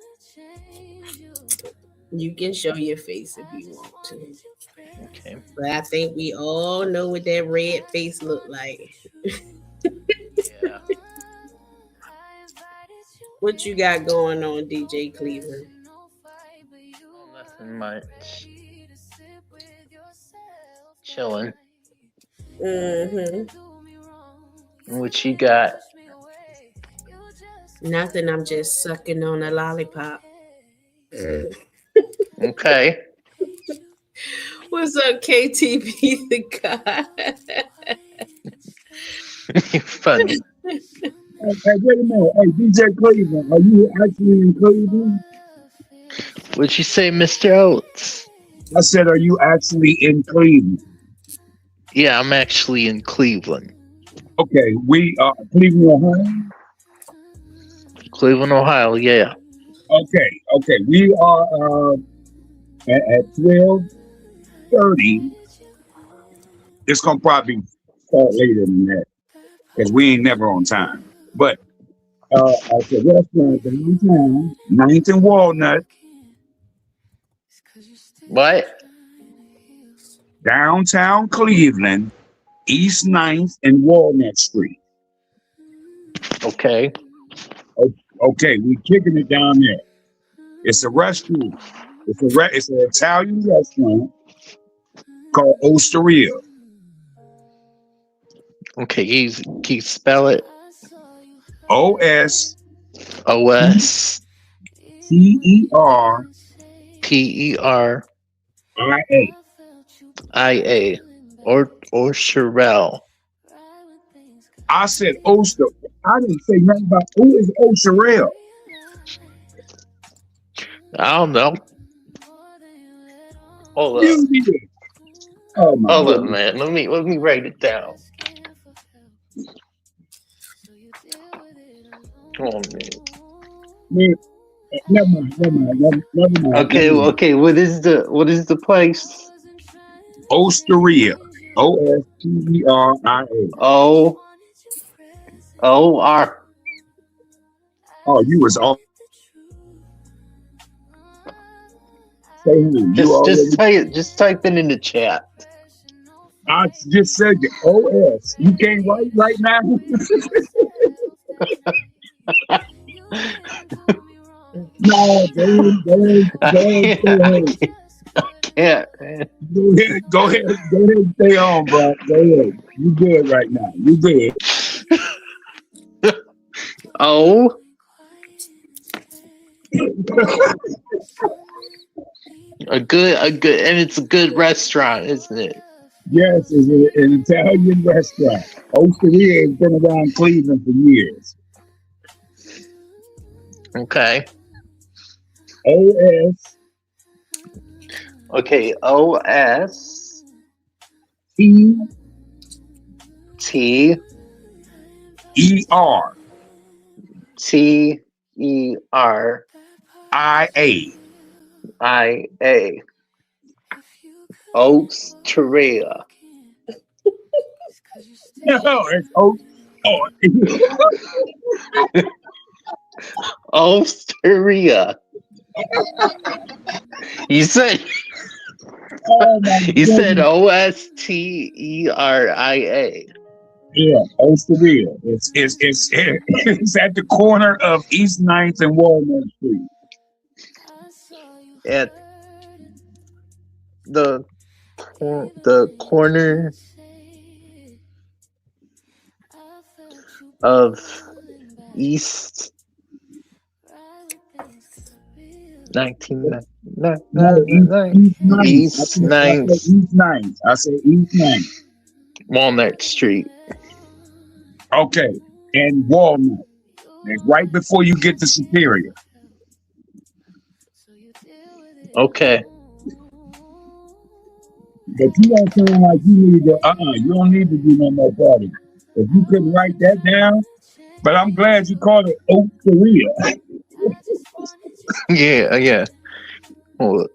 You can show your face if you want to. Okay. But I think we all know what that red face look like. Yeah. What you got going on, DJ Cleveland? Nothing much. Chilling. Mm-hmm. What you got? Nothing. I'm just sucking on a lollipop. Okay. What's up, KTV the guy? You're funny. Hey, wait a minute. Hey, DJ Cleveland, are you actually in Cleveland? What'd you say, Mr. Oates? I said, are you actually in Cleveland? Yeah, I'm actually in Cleveland. Okay, we are Cleveland, Ohio. Cleveland, Ohio, yeah. Okay. We are at 12:30. It's gonna probably start later than that because we ain't never on time. But at the restaurant downtown, 9th and Walnut, What? downtown Cleveland, East 9th and Walnut Street. Okay. Okay, we kicking it down there. It's a restaurant. It's an Italian restaurant called Osteria. Okay, can you spell it? OS OS TER PERIA IA. or Sherelle. I said Oster. I didn't say nothing about who is Osterel. I don't know. Hold up. You did. Oh my Hold up, God. man. Let me write it down. Come on, man. Man, never mind. Okay. What is the place? Osteria. OSTERIA. O O-R. Oh, you was all saying you Just already. just type it in the chat. I just said it. OS. You can't write right now. No, I can't. I can't. Man. Go ahead, and stay on, bro. Go ahead. You good right now. You good. O. A good, and it's a good restaurant, isn't it? Yes, it's an Italian restaurant. Osteria has been around Cleveland for years. Okay. OS Okay. O-S. T T. ER T-E-R. IA. I-A. Osteria. No, it's Osteria. You said oh my you said goodness. Osteria. Yeah, Osteria. It's at the corner of East 9th and Walnut Street. At the corner of East 1999. No, East 9th. East 9th. I said East 9th. Walnut Street. Okay, and Walnut. It's right before you get to Superior. Okay. But you don't sound like you need to. You don't need to do no more party. If you couldn't write that down, but I'm glad you called it Osteria. Yeah. Well,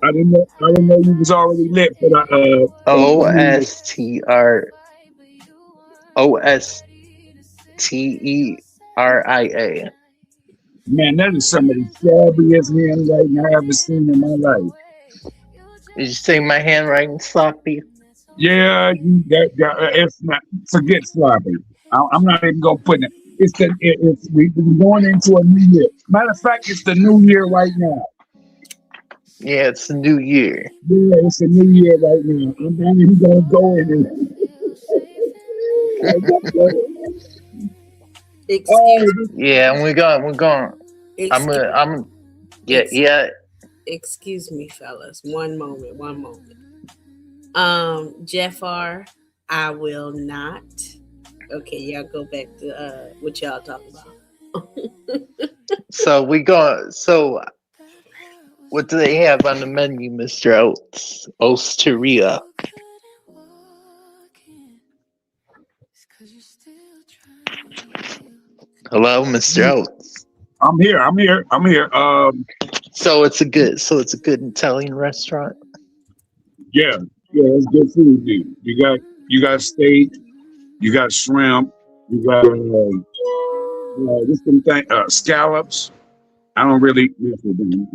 I didn't know you was already lit for the Osteria. Man, that is some of the shabbiest handwriting I ever seen in my life. Did you say my handwriting sloppy? Yeah, it's not. Forget sloppy. I'm not even gonna put it. We're going into a new year. Matter of fact, it's the new year right now. Yeah, it's the new year. Yeah, it's a new year right now. I'm not even gonna go in Yeah, we're going. Yeah. Excuse me, fellas. One moment. Jeff R., I will not. Okay, y'all go back to what y'all talking about. So what do they have on the menu, Mr. Oates? Osteria. Hello, Mr. Oates. I'm here. So it's a good Italian restaurant. Yeah, it's good food, dude. You got steak, you got shrimp, you got this thing, scallops. I don't really eat them.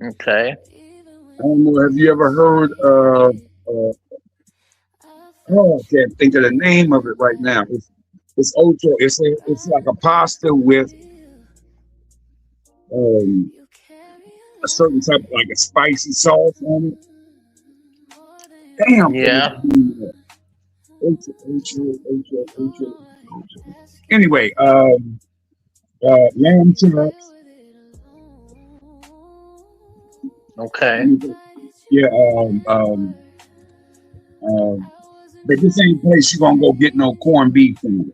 Okay. I don't know. Have you ever heard of? I can't think of the name of it right now. It's ocho. It's like a pasta with a certain type of, like a spicy sauce on it. Damn. Yeah. Ocho. Anyway, lamb chops. Okay. Yeah. But this ain't place you gonna go get no corned beef in.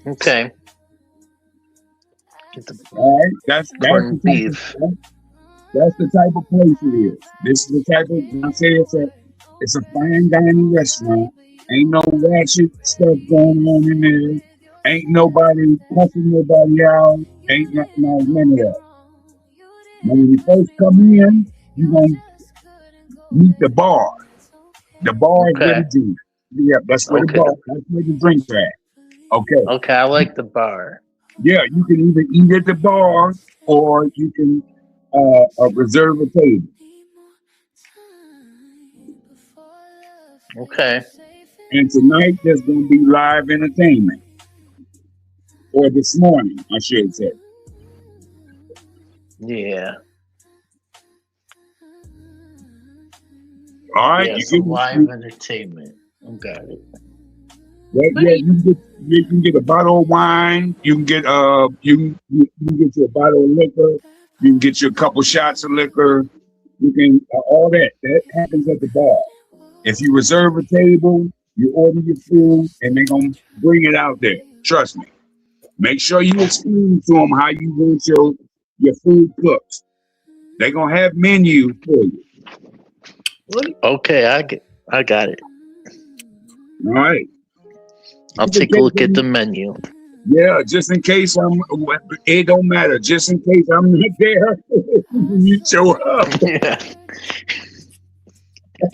Okay. All right. That's corned beef. That's the type of place it is. This is the type of. I say it's a fine dining restaurant. Ain't no ratchet stuff going on in there. Ain't nobody cussing nobody out. Ain't none of that. Now, when you first come in, you're going to meet the bar. The bar is where Okay. the drink. Yeah, that's where the Okay. bar. That's where the drinks are at. Okay. Okay, I like the bar. Yeah, you can either eat at the bar or you can reserve a table. Okay. And tonight there's going to be live entertainment, or this morning, I should say. Yeah. All right, Yeah, you some can live entertainment. I got it. yeah, you can get a bottle of wine. You can get you can get you a bottle of liquor. You can get you a couple shots of liquor. You can all that happens at the bar. If you reserve a table, you order your food, and they're gonna bring it out there. Trust me. Make sure you explain to them how you want your food cooked. They're gonna have menus for you. Okay, I got it. All right. I'll Just in take a case look at the menu. yeah, just in case it don't matter. Just in case I'm not there, you show up. Yeah.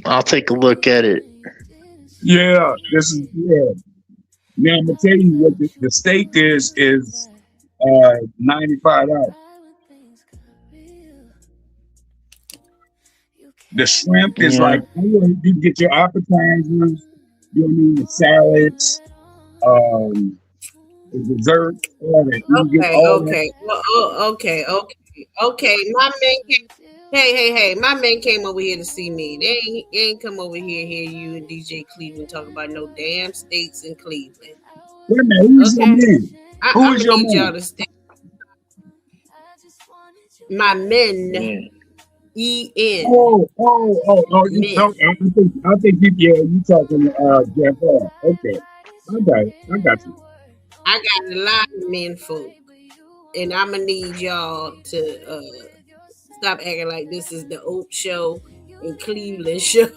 I'll take a look at it. Yeah, this is yeah. Now I'm gonna tell you what the steak is $95. The shrimp is Yeah. like you get your appetizers, you know, the salads, the desserts, all that. You can get all that. Okay. Well, okay. My man came. Hey. My man came over here to see me. They ain't come over here hear you and DJ Cleveland talk about no damn steaks in Cleveland. Wait a minute, who's your man? Who I'm is gonna your need y'all man? to stay. My men. Yeah. E-N. Oh, you Men. talk, I think you talking Jeff Hall. Okay. I got you. I got a lot of men folk. And I'm gonna need y'all to stop acting like this is the Oak show and Cleveland show.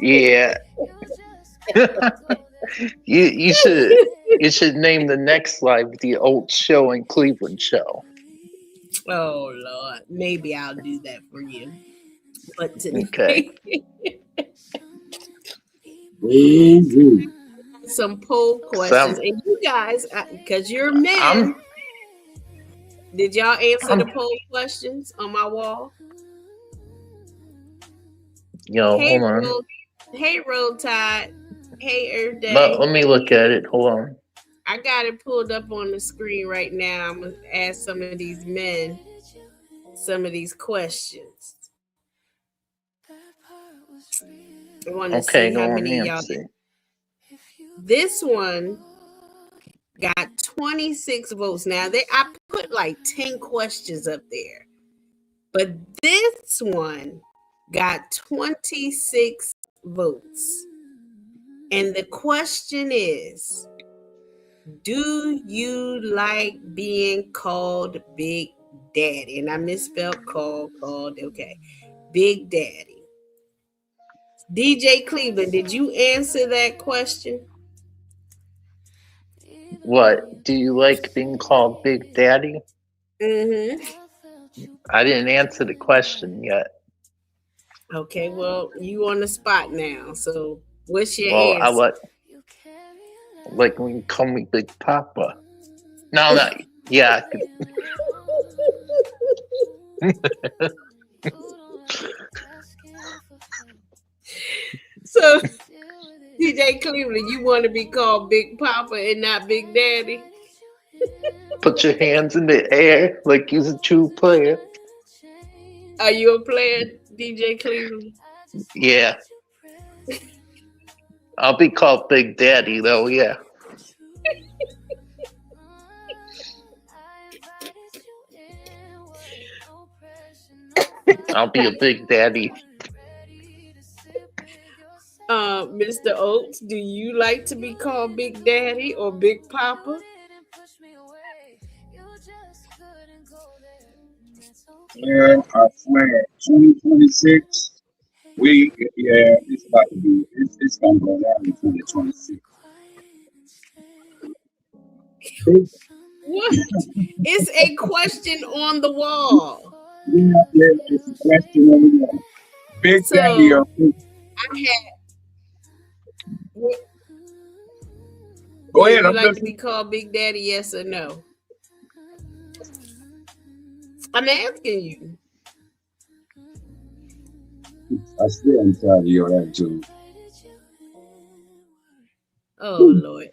Yeah. you should name the next live the Old Show and Cleveland Show. Oh Lord, maybe I'll do that for you. But Okay. some poll questions, and you guys, because you're men, did y'all answer the poll questions on my wall? Yo, hold on. Hey, Roll Tide. Hey, Earth Day. Let me look at it. Hold on. I got it pulled up on the screen right now. I'm gonna ask some of these men some of these questions. I want to see how many of y'all. This one got 26 votes. Now I put like 10 questions up there, but this one got 26 votes. And the question is, do you like being called Big Daddy? And I misspelled called, okay. Big Daddy. DJ Cleveland, did you answer that question? What? Do you like being called Big Daddy? Mm-hmm. I didn't answer the question yet. Okay, well, you on the spot now. So what's your answer? I like when you call me Big Papa. No. Yeah. So, DJ Cleveland, you want to be called Big Papa and not Big Daddy? Put your hands in the air like you're a true player. Are you a player, DJ Cleveland? Yeah. I'll be called Big Daddy, though, yeah. I'll be a Big Daddy. Mr. Oates, do you like to be called Big Daddy or Big Papa? Yeah, I swear, 2026. It's about to be. It's gonna go down in 2026. What? It's a question on the wall. Yeah, it's a question on the wall. Big Daddy or So I had. go Yeah, ahead, you I'm like to be listening. called Big Daddy? Yes or no? I'm asking you. I still am tired of your attitude. Oh Lord,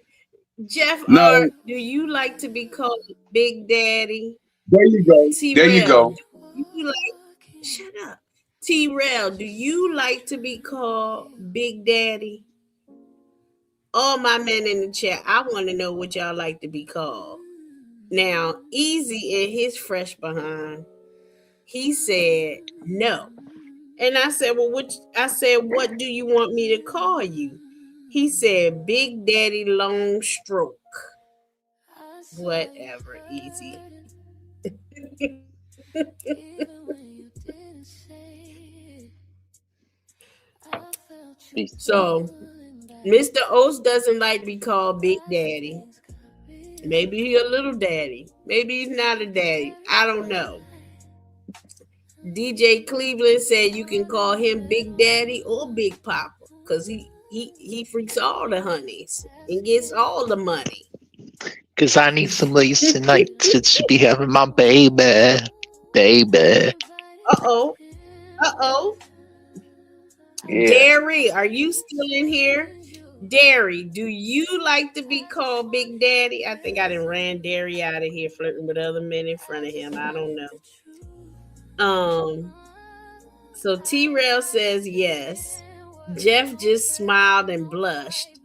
Jeff R. No, Do you like to be called Big Daddy? there you go. T. There you Rail, go. do you like? Shut up. T. Rail, do you like to be called Big Daddy? All my men in the chat, I want to know what y'all like to be called. Now, Easy in his fresh behind, he said no. And I said, well, what do you want me to call you? He said, Big Daddy Long Stroke. Whatever, Easy. So, Mr. O's doesn't like to be called Big Daddy. Maybe he's a little daddy. Maybe he's not a daddy. I don't know. DJ Cleveland said you can call him Big Daddy or Big Papa because he freaks all the honeys and gets all the money. Because I need some lace tonight to be having my baby. Baby. Uh-oh. Yeah. Derry, are you still in here? Derry, do you like to be called Big Daddy? I think I done ran Derry out of here flirting with other men in front of him. I don't know. So T-Rail says yes. Jeff just smiled and blushed.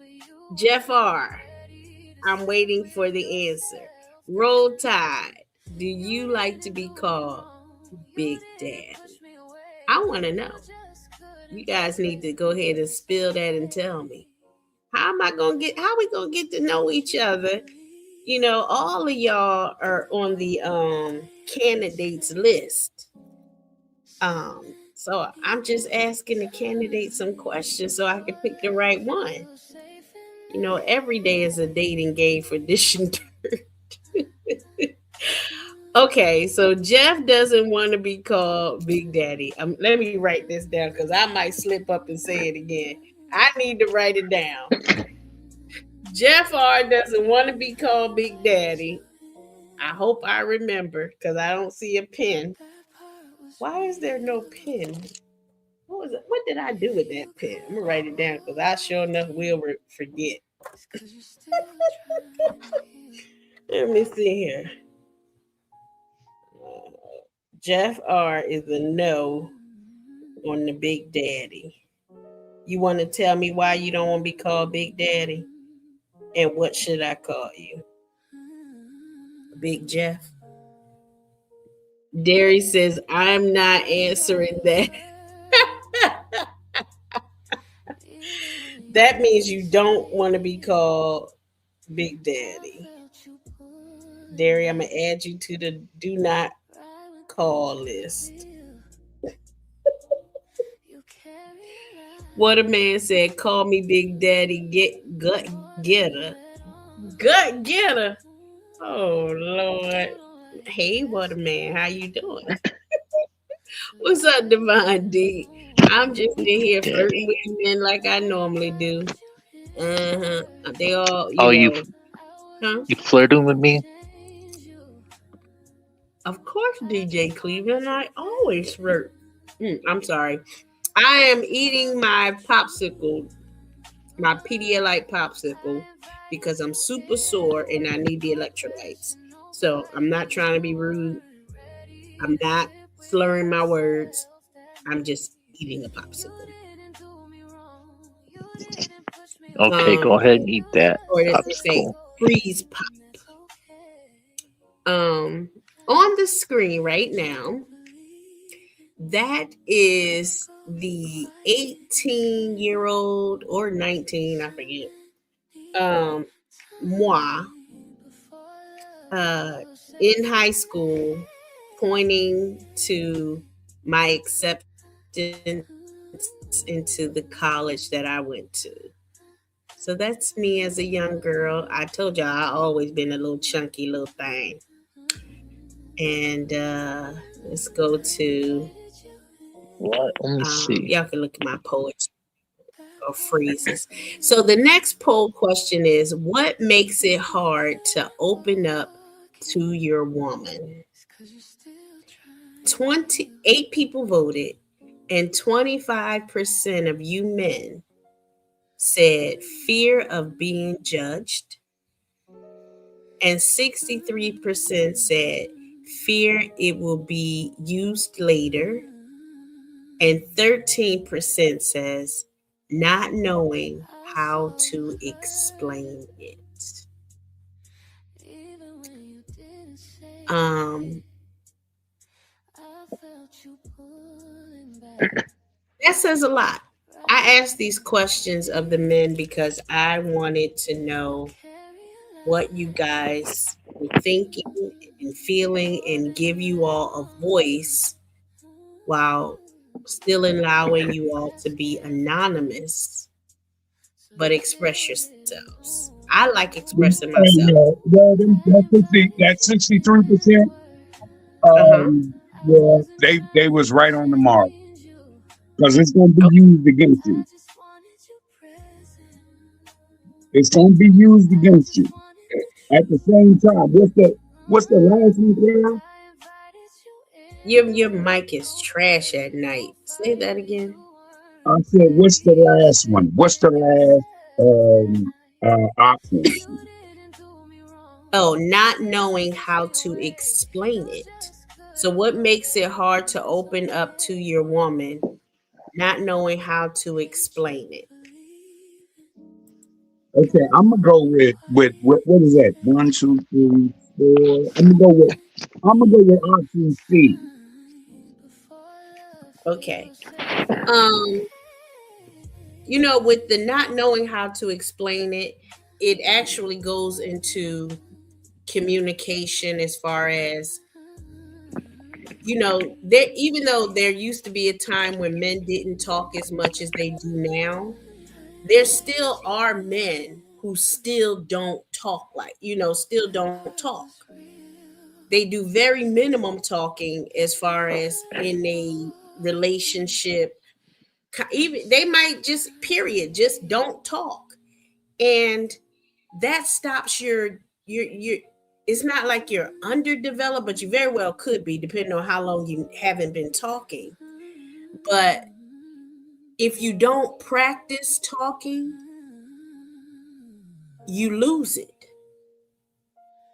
Jeff R, I'm waiting for the answer. Roll Tide, do you like to be called Big Daddy? I want to know. You guys need to go ahead and spill that and tell me. How we gonna get to know each other? You know, all of y'all are on the candidates list. So I'm just asking the candidates some questions so I can pick the right one. You know, every day is a dating game for Dish and Dirt. Okay, so Jeff doesn't want to be called Big Daddy. Let me write this down because I might slip up and say it again. I need to write it down. Jeff R doesn't want to be called Big Daddy. I hope I remember because I don't see a pen. Why is there no pen? What was it? What did I do with that pen? I'm gonna write it down because I sure enough will forget. Let me see here. Jeff R is a no on the Big Daddy. You want to tell me why you don't want to be called Big Daddy? And what should I call you? Big Jeff? Derry says, I'm not answering that. That means you don't want to be called Big Daddy. Derry, I'm going to add you to the do not call list. What a man said, call me Big Daddy, gut getter. Gut getter. Oh, Lord. Hey, what a man. How you doing? What's up, Divine D? I'm just in here flirting with men like I normally do. They all, You flirting with me? Of course, DJ Cleveland. I always flirt. I'm sorry. I am eating my popsicle, my Pedialyte popsicle, because I'm super sore and I need the electrolytes. So I'm not trying to be rude. I'm not slurring my words. I'm just eating a popsicle. Okay, go ahead and eat that. Or does it say freeze pop? On the screen right now, that is the 18-year-old or 19, I forget. Moi, in high school, pointing to my acceptance into the college that I went to. So that's me as a young girl. I told y'all I always been a little chunky little thing. And let's go to What? Let me see. y'all can look at my poetry or phrases. So the next poll question is, what makes it hard to open up to your woman? 28 people voted, and 25% of you men said fear of being judged, and 63% said fear it will be used later, and 13% says not knowing how to explain it. Um, that says a lot. I asked these questions of the men because I wanted to know what you guys were thinking and feeling and give you all a voice while still allowing you all to be anonymous but express yourselves. I like expressing myself. Yeah, that 63%. Uh-huh. Yeah, they was right on the mark because it's gonna be used against you. It's gonna be used against you. At the same time, what's the last one, Clara? Your mic is trash at night. Say that again. I said, what's the last one? What's the last option? Oh, not knowing how to explain it. So what makes it hard to open up to your woman? Not knowing how to explain it. Okay, I'm gonna go with what is that? 1, 2, 3, 4. I'm gonna go with option C. Okay. Um, with the not knowing how to explain it, it actually goes into communication as far as there, even though there used to be a time when men didn't talk as much as they do now, there still are men who still don't talk, still don't talk. They do very minimum talking as far as in a relationship. Even they might just don't talk, and that stops your it's not like you're underdeveloped, but you very well could be, depending on how long you haven't been talking. But if you don't practice talking, you lose it.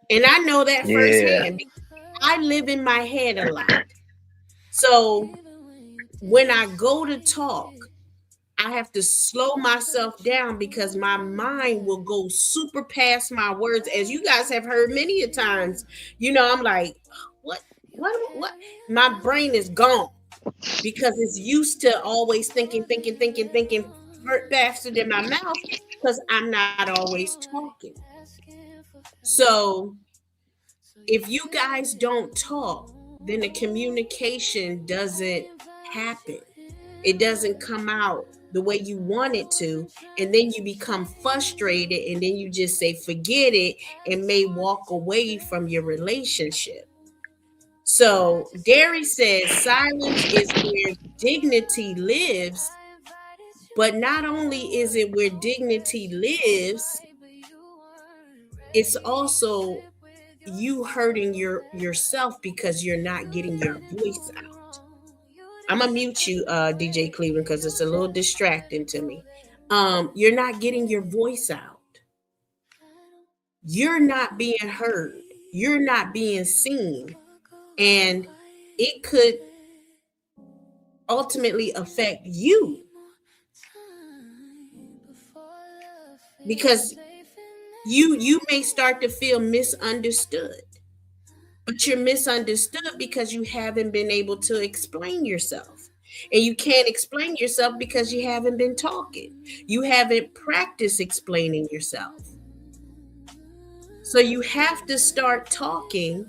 And I know that Yeah. firsthand because I live in my head a lot. So when I go to talk, I have to slow myself down because my mind will go super past my words. As you guys have heard many a times, I'm like, what? My brain is gone because it's used to always thinking faster than my mouth because I'm not always talking. So if you guys don't talk, then the communication doesn't happen. It doesn't come out the way you want it to. And then you become frustrated and then you just say, forget it, and may walk away from your relationship. So Derry says silence is where dignity lives. But not only is it where dignity lives, it's also you hurting yourself because you're not getting your voice out. I'm gonna mute you, DJ Cleveland, because it's a little distracting to me. You're not getting your voice out. You're not being heard. You're not being seen, and it could ultimately affect you because you may start to feel misunderstood. But you're misunderstood because you haven't been able to explain yourself. And you can't explain yourself because you haven't been talking. You haven't practiced explaining yourself. So you have to start talking,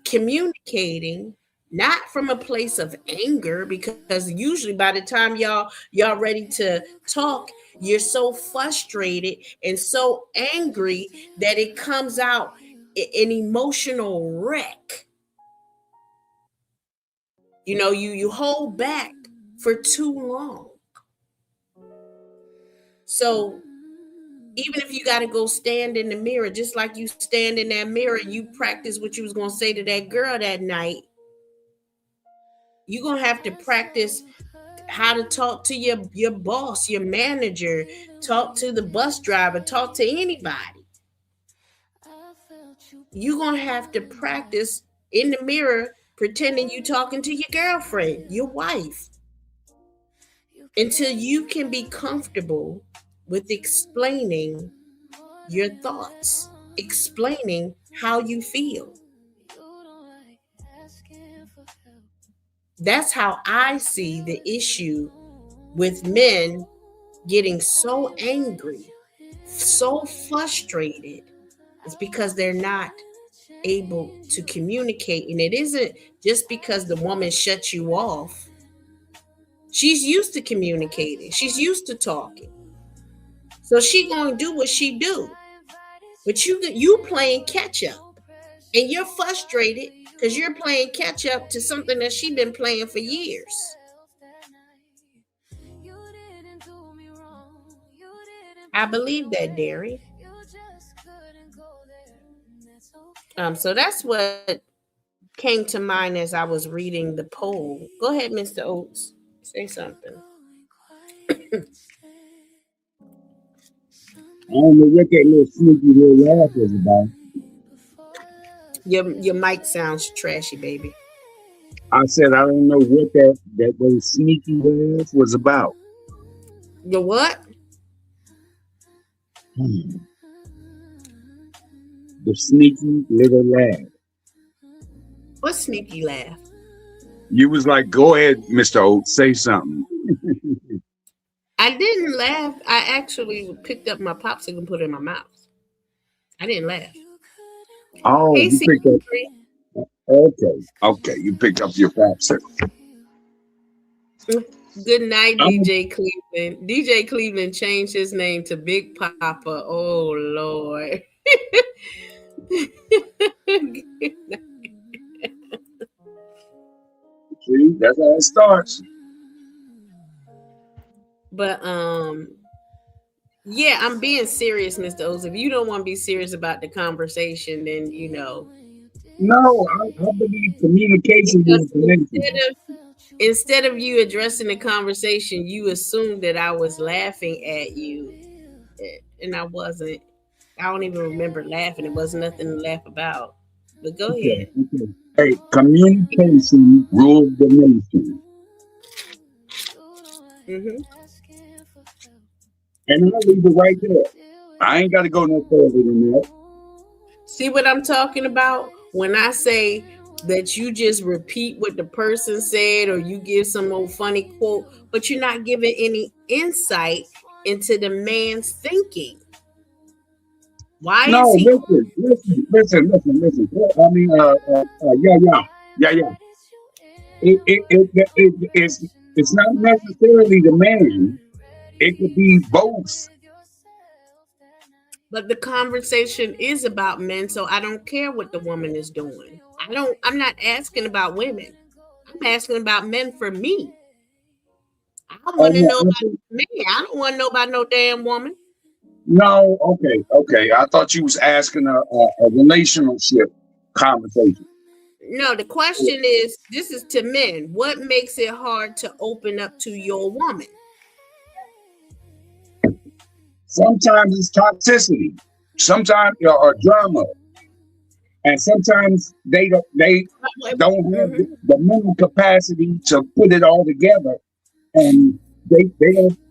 communicating, not from a place of anger, because usually by the time y'all ready to talk, you're so frustrated and so angry that it comes out an emotional wreck. You hold back for too long. So even if you got to go stand in the mirror, just like you stand in that mirror, you practice what you was going to say to that girl that night. You're going to have to practice how to talk to your boss, your manager, talk to the bus driver, talk to anybody. You're going to have to practice in the mirror pretending you talking to your girlfriend, your wife, until you can be comfortable with explaining your thoughts, explaining how you feel. That's how I see the issue with men getting so angry, so frustrated. It's because they're not able to communicate. And it isn't just because the woman shuts you off. She's used to communicating. She's used to talking. So she gonna do what she do. But you playing catch up. And you're frustrated because you're playing catch up to something that she's been playing for years. I believe that, Derry. So that's what came to mind as I was reading the poll. Go ahead, Mr. Oates. Say something. I don't know what that little sneaky little laugh is about. Your mic sounds trashy, baby. I said I don't know what that little sneaky laugh was about. Your what? The sneaky little laugh. What sneaky laugh? You was like, go ahead, Mr. Oates, say something. I didn't laugh. I actually picked up my popsicle and put it in my mouth. I didn't laugh. Oh, Hey, you picked up. C3. Okay, you picked up your popsicle. Good night, DJ Cleveland. DJ Cleveland changed his name to Big Papa. Oh, Lord. See, that's how it starts. But yeah, I'm being serious, Mr. Oz. If you don't want to be serious about the conversation, then No, I believe communication is instead of you addressing the conversation, you assumed that I was laughing at you, and I wasn't. I don't even remember laughing. It wasn't nothing to laugh about. But go ahead. Okay. Hey, communication rules the nation. Mm-hmm. And I'll leave it right there. I ain't got to go no further than that. See what I'm talking about? When I say that you just repeat what the person said or you give some old funny quote, but you're not giving any insight into the man's thinking. Why no, is he? Listen. I mean, yeah. It's not necessarily the man. It could be both. But the conversation is about men, so I don't care what the woman is doing. I'm not asking about women. I'm asking about men for me. I want to know about men. I don't want to know about no damn woman. No, okay. I thought you was asking a relationship conversation. No, the question is, this is to men. What makes it hard to open up to your woman? Sometimes it's toxicity. Sometimes drama. And sometimes they don't have the mental capacity to put it all together, and they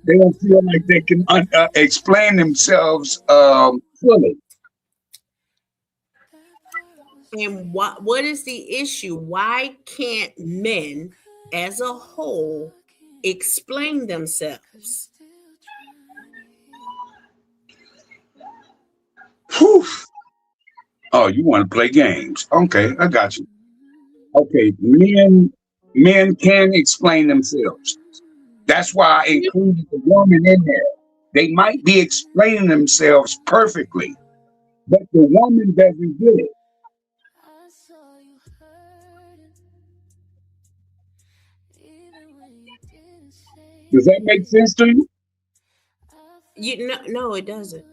don't feel like they can explain themselves fully. And what is the issue? Why can't men as a whole explain themselves? Whew. Oh, you want to play games? Okay, I got you. Okay, men can explain themselves. That's why I included the woman in there. They might be explaining themselves perfectly, but the woman doesn't get it. Does that make sense to you? No, it doesn't.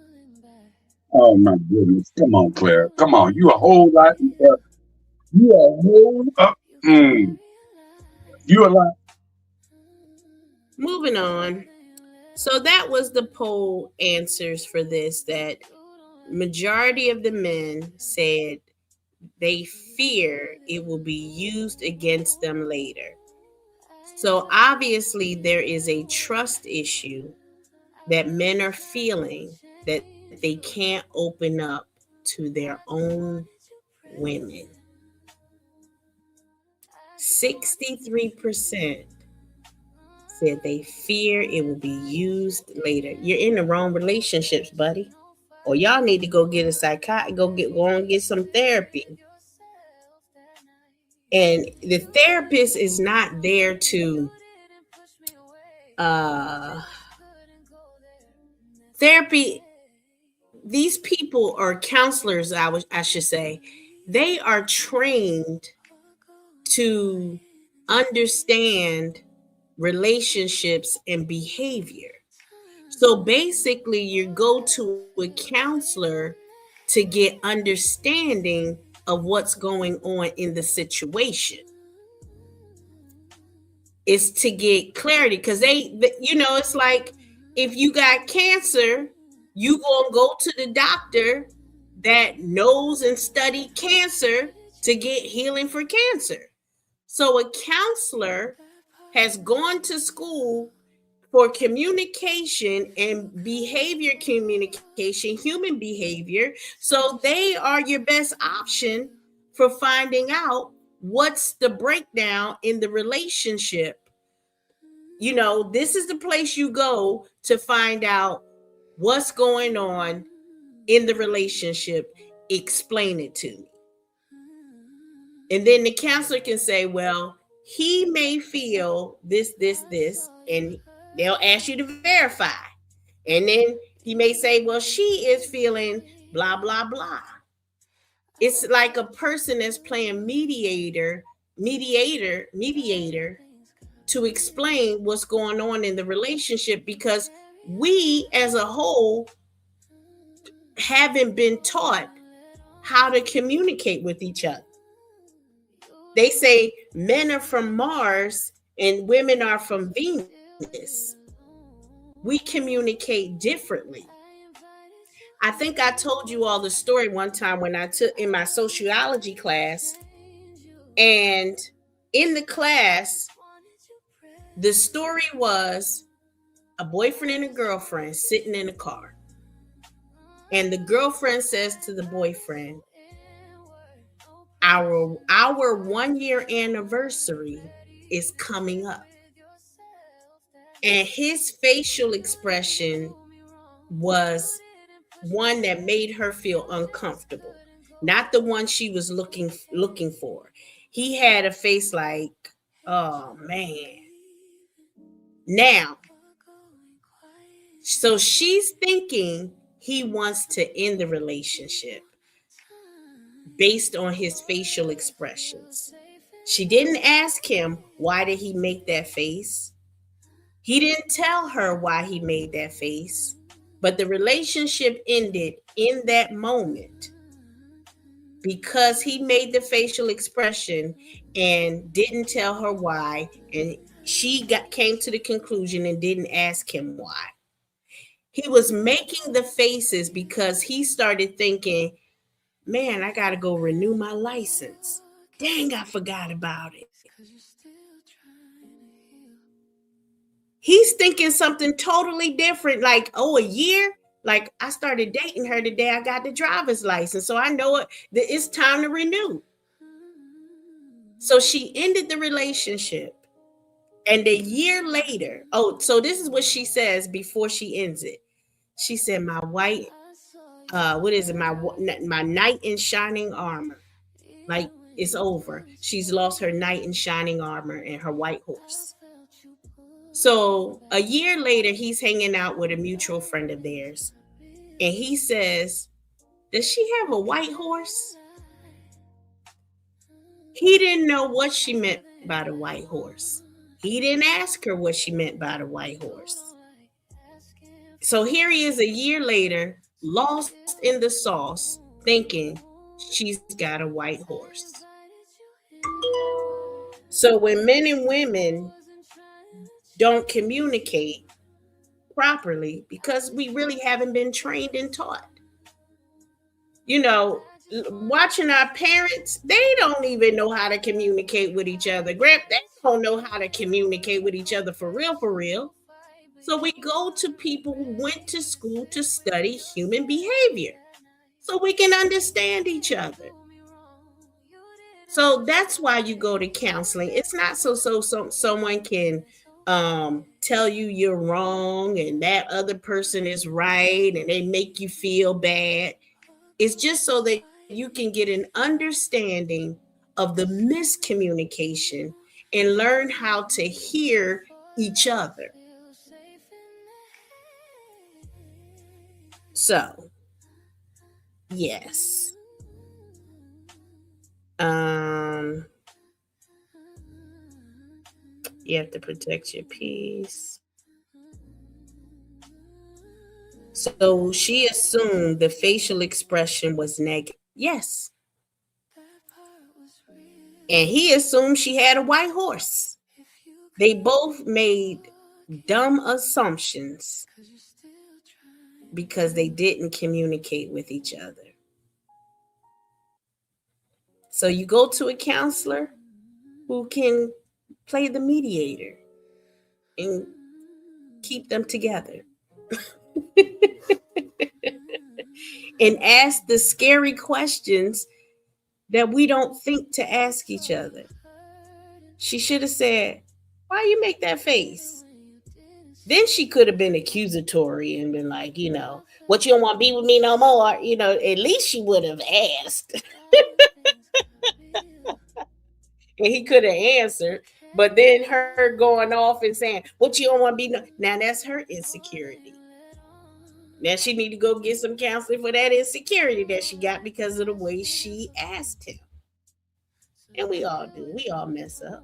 Oh my goodness! Come on, Claire. Come on. You a whole lot. You a whole. You a lot. Moving on. So that was the poll answers for this. That majority of the men said they fear it will be used against them later. So obviously there is a trust issue that men are feeling, that they can't open up to their own women. 63% said they fear it will be used later. You're in the wrong relationships, buddy. Or y'all need to go get a psychiatrist, go and get some therapy. And the therapist is not there to therapy. These people are counselors, I should say. They are trained to understand relationships and behavior. So basically, you go to a counselor to get understanding of what's going on in the situation. It's to get clarity, because it's like if you got cancer, you gonna go to the doctor that knows and studied cancer to get healing for cancer. So a counselor has gone to school for communication and behavior communication, human behavior. So they are your best option for finding out what's the breakdown in the relationship. This is the place you go to find out what's going on in the relationship. Explain it to me. And then the counselor can say, well, he may feel this, and they'll ask you to verify. And then he may say, well, she is feeling blah, blah, blah. It's like a person that's playing mediator to explain what's going on in the relationship, because we as a whole haven't been taught how to communicate with each other. They say men are from Mars and women are from Venus. We communicate differently. I think I told you all the story one time when I took in my sociology class, and in the class, the story was a boyfriend and a girlfriend sitting in a car. And the girlfriend says to the boyfriend, our 1 year anniversary is coming up. And his facial expression was one that made her feel uncomfortable, not the one she was looking for. He had a face like, oh man. Now, so she's thinking he wants to end the relationship based on his facial expressions. She didn't ask him, why did he make that face? He didn't tell her why he made that face, but the relationship ended in that moment because he made the facial expression and didn't tell her why, and she came to the conclusion and didn't ask him why. He was making the faces because he started thinking, man, I got to go renew my license. Dang, I forgot about it. He's thinking something totally different, like, oh, a year? Like, I started dating her the day I got the driver's license, so I know it's time to renew. So she ended the relationship. And a year later, so this is what she says before she ends it. She said, my white, my knight in shining armor. Like, It's over. She's lost her knight in shining armor and her white horse. So a year later, he's hanging out with a mutual friend of theirs. And he says, does she have a white horse? He didn't know what she meant by the white horse. He didn't ask her what she meant by the white horse. So here he is a year later, lost in the sauce, thinking she's got a white horse. So when men and women don't communicate properly, because we really haven't been trained and taught, you know, watching our parents, they don't even know how to communicate with each other. They don't know how to communicate with each other for real, for real. So we go to people who went to school to study human behavior so we can understand each other. So that's why you go to counseling. It's not so someone can tell you you're wrong and that other person is right and they make you feel bad. It's just so that you can get an understanding of the miscommunication and learn how to hear each other. So, yes. You have to protect your peace. So she assumed the facial expression was negative. Yes. And he assumed she had a white horse. They both made dumb assumptions because they didn't communicate with each other. So you go to a counselor who can play the mediator and keep them together. And ask the scary questions that we don't think to ask each other. She should have said, why you make that face? Then she could have been accusatory and been like, what, you don't want to be with me no more? At least she would have asked. And he could have answered. But then her going off and saying, what, you don't want to be? Now that's her insecurity. Now she need to go get some counseling for that insecurity that she got because of the way she asked him. And we all do. We all mess up.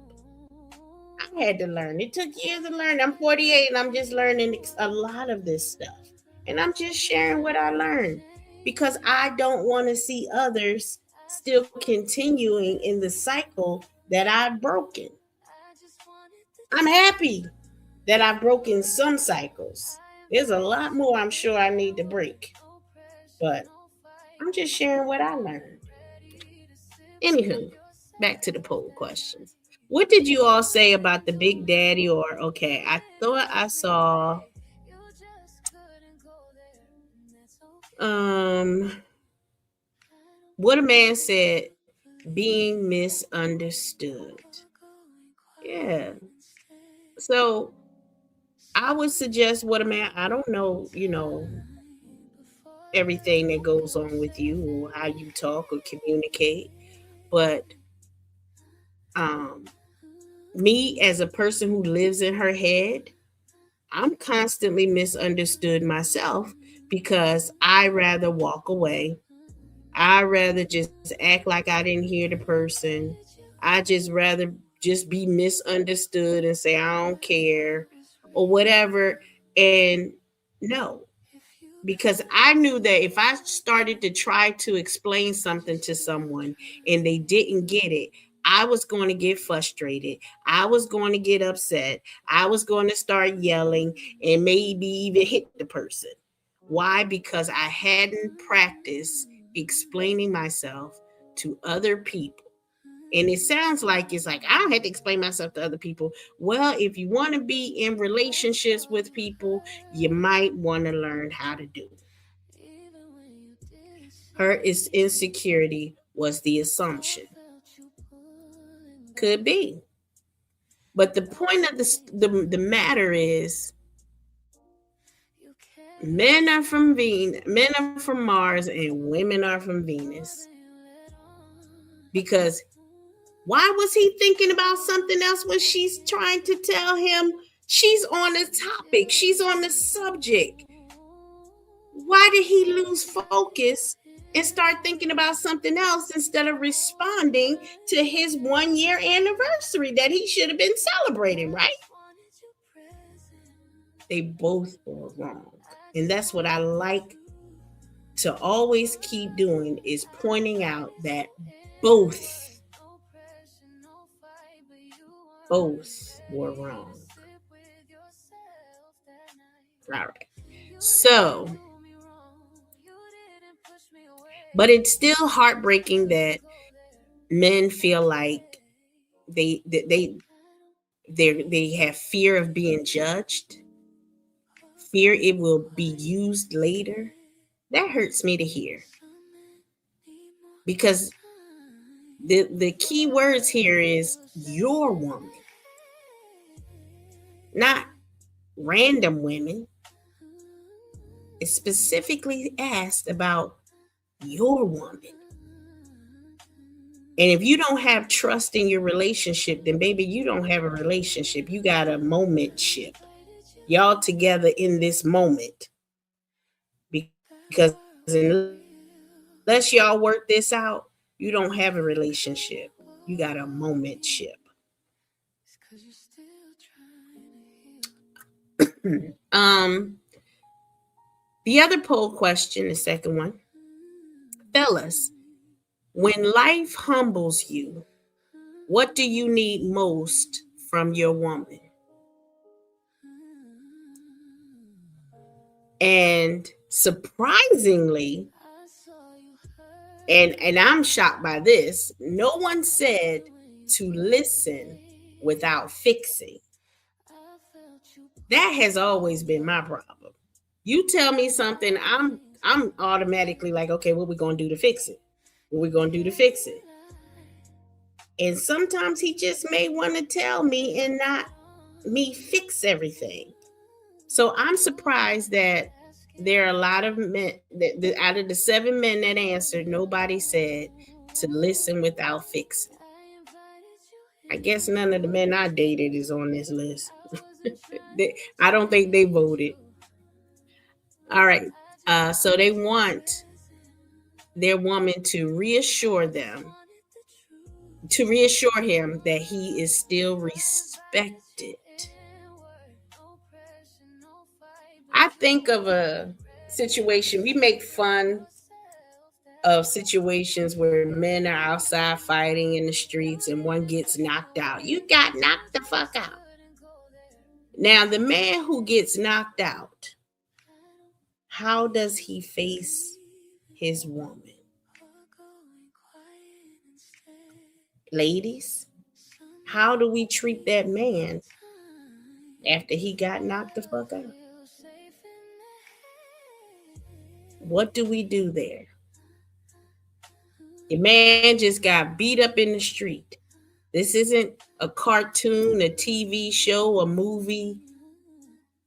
I had to learn. It took years to learn. I'm 48 and I'm just learning a lot of this stuff. And I'm just sharing what I learned because I don't want to see others still continuing in the cycle that I've broken. I'm happy that I've broken some cycles. There's a lot more I'm sure I need to break. But I'm just sharing what I learned. Anywho, back to the poll questions. What did you all say about the Big Daddy? Or, okay, I thought I saw what a man said, being misunderstood. Yeah. So I would suggest what a man, I don't know, everything that goes on with you or how you talk or communicate, but me as a person who lives in her head, I'm constantly misunderstood myself because I rather walk away. I rather just act like I didn't hear the person. I just rather just be misunderstood and say I don't care or whatever. And no, because I knew that if I started to try to explain something to someone and they didn't get it, I was going to get frustrated. I was going to get upset. I was going to start yelling and maybe even hit the person. Why? Because I hadn't practiced explaining myself to other people. And it sounds like it's like, I don't have to explain myself to other people. Well, if you want to be in relationships with people, you might want to learn how to do it. Her insecurity was the assumption. Could be. But the point of the matter is, men are from men are from Mars and women are from Venus. Because Why was he thinking about something else when she's trying to tell him she's on the topic, she's on the subject? Why did he lose focus and start thinking about something else instead of responding to his 1 year anniversary that he should have been celebrating, right? They both were wrong. And that's what I like to always keep doing, is pointing out that both were wrong. All right. So, but it's still heartbreaking that men feel like they have fear of being judged, fear it will be used later. That hurts me to hear, because the key words here is your woman, not random women. It specifically asked about your woman. And if you don't have trust in your relationship, then baby, you don't have a relationship. You got a momentship. Y'all together in this moment. Because unless y'all work this out, you don't have a relationship. You got a momentship. The other poll question, the second one. Fellas, when life humbles you, what do you need most from your woman? And surprisingly, and I'm shocked by this, no one said to listen without fixing. That has always been my problem. You tell me something, I'm automatically like, okay, what we gonna do to fix it? What we gonna do to fix it? And sometimes he just may want to tell me and not me fix everything. So I'm surprised that there are a lot of men that out of the 7 men that answered, nobody said to listen without fixing. I guess none of the men I dated is on this list. I don't think they voted. All right. So they want their woman to reassure him that he is still respected. I think of a situation, we make fun of situations where men are outside fighting in the streets and one gets knocked out. You got knocked the fuck out. Now, the man who gets knocked out, how does he face his woman? Ladies, how do we treat that man after he got knocked the fuck out? What do we do there? The man just got beat up in the street. This isn't a cartoon, a TV show, a movie.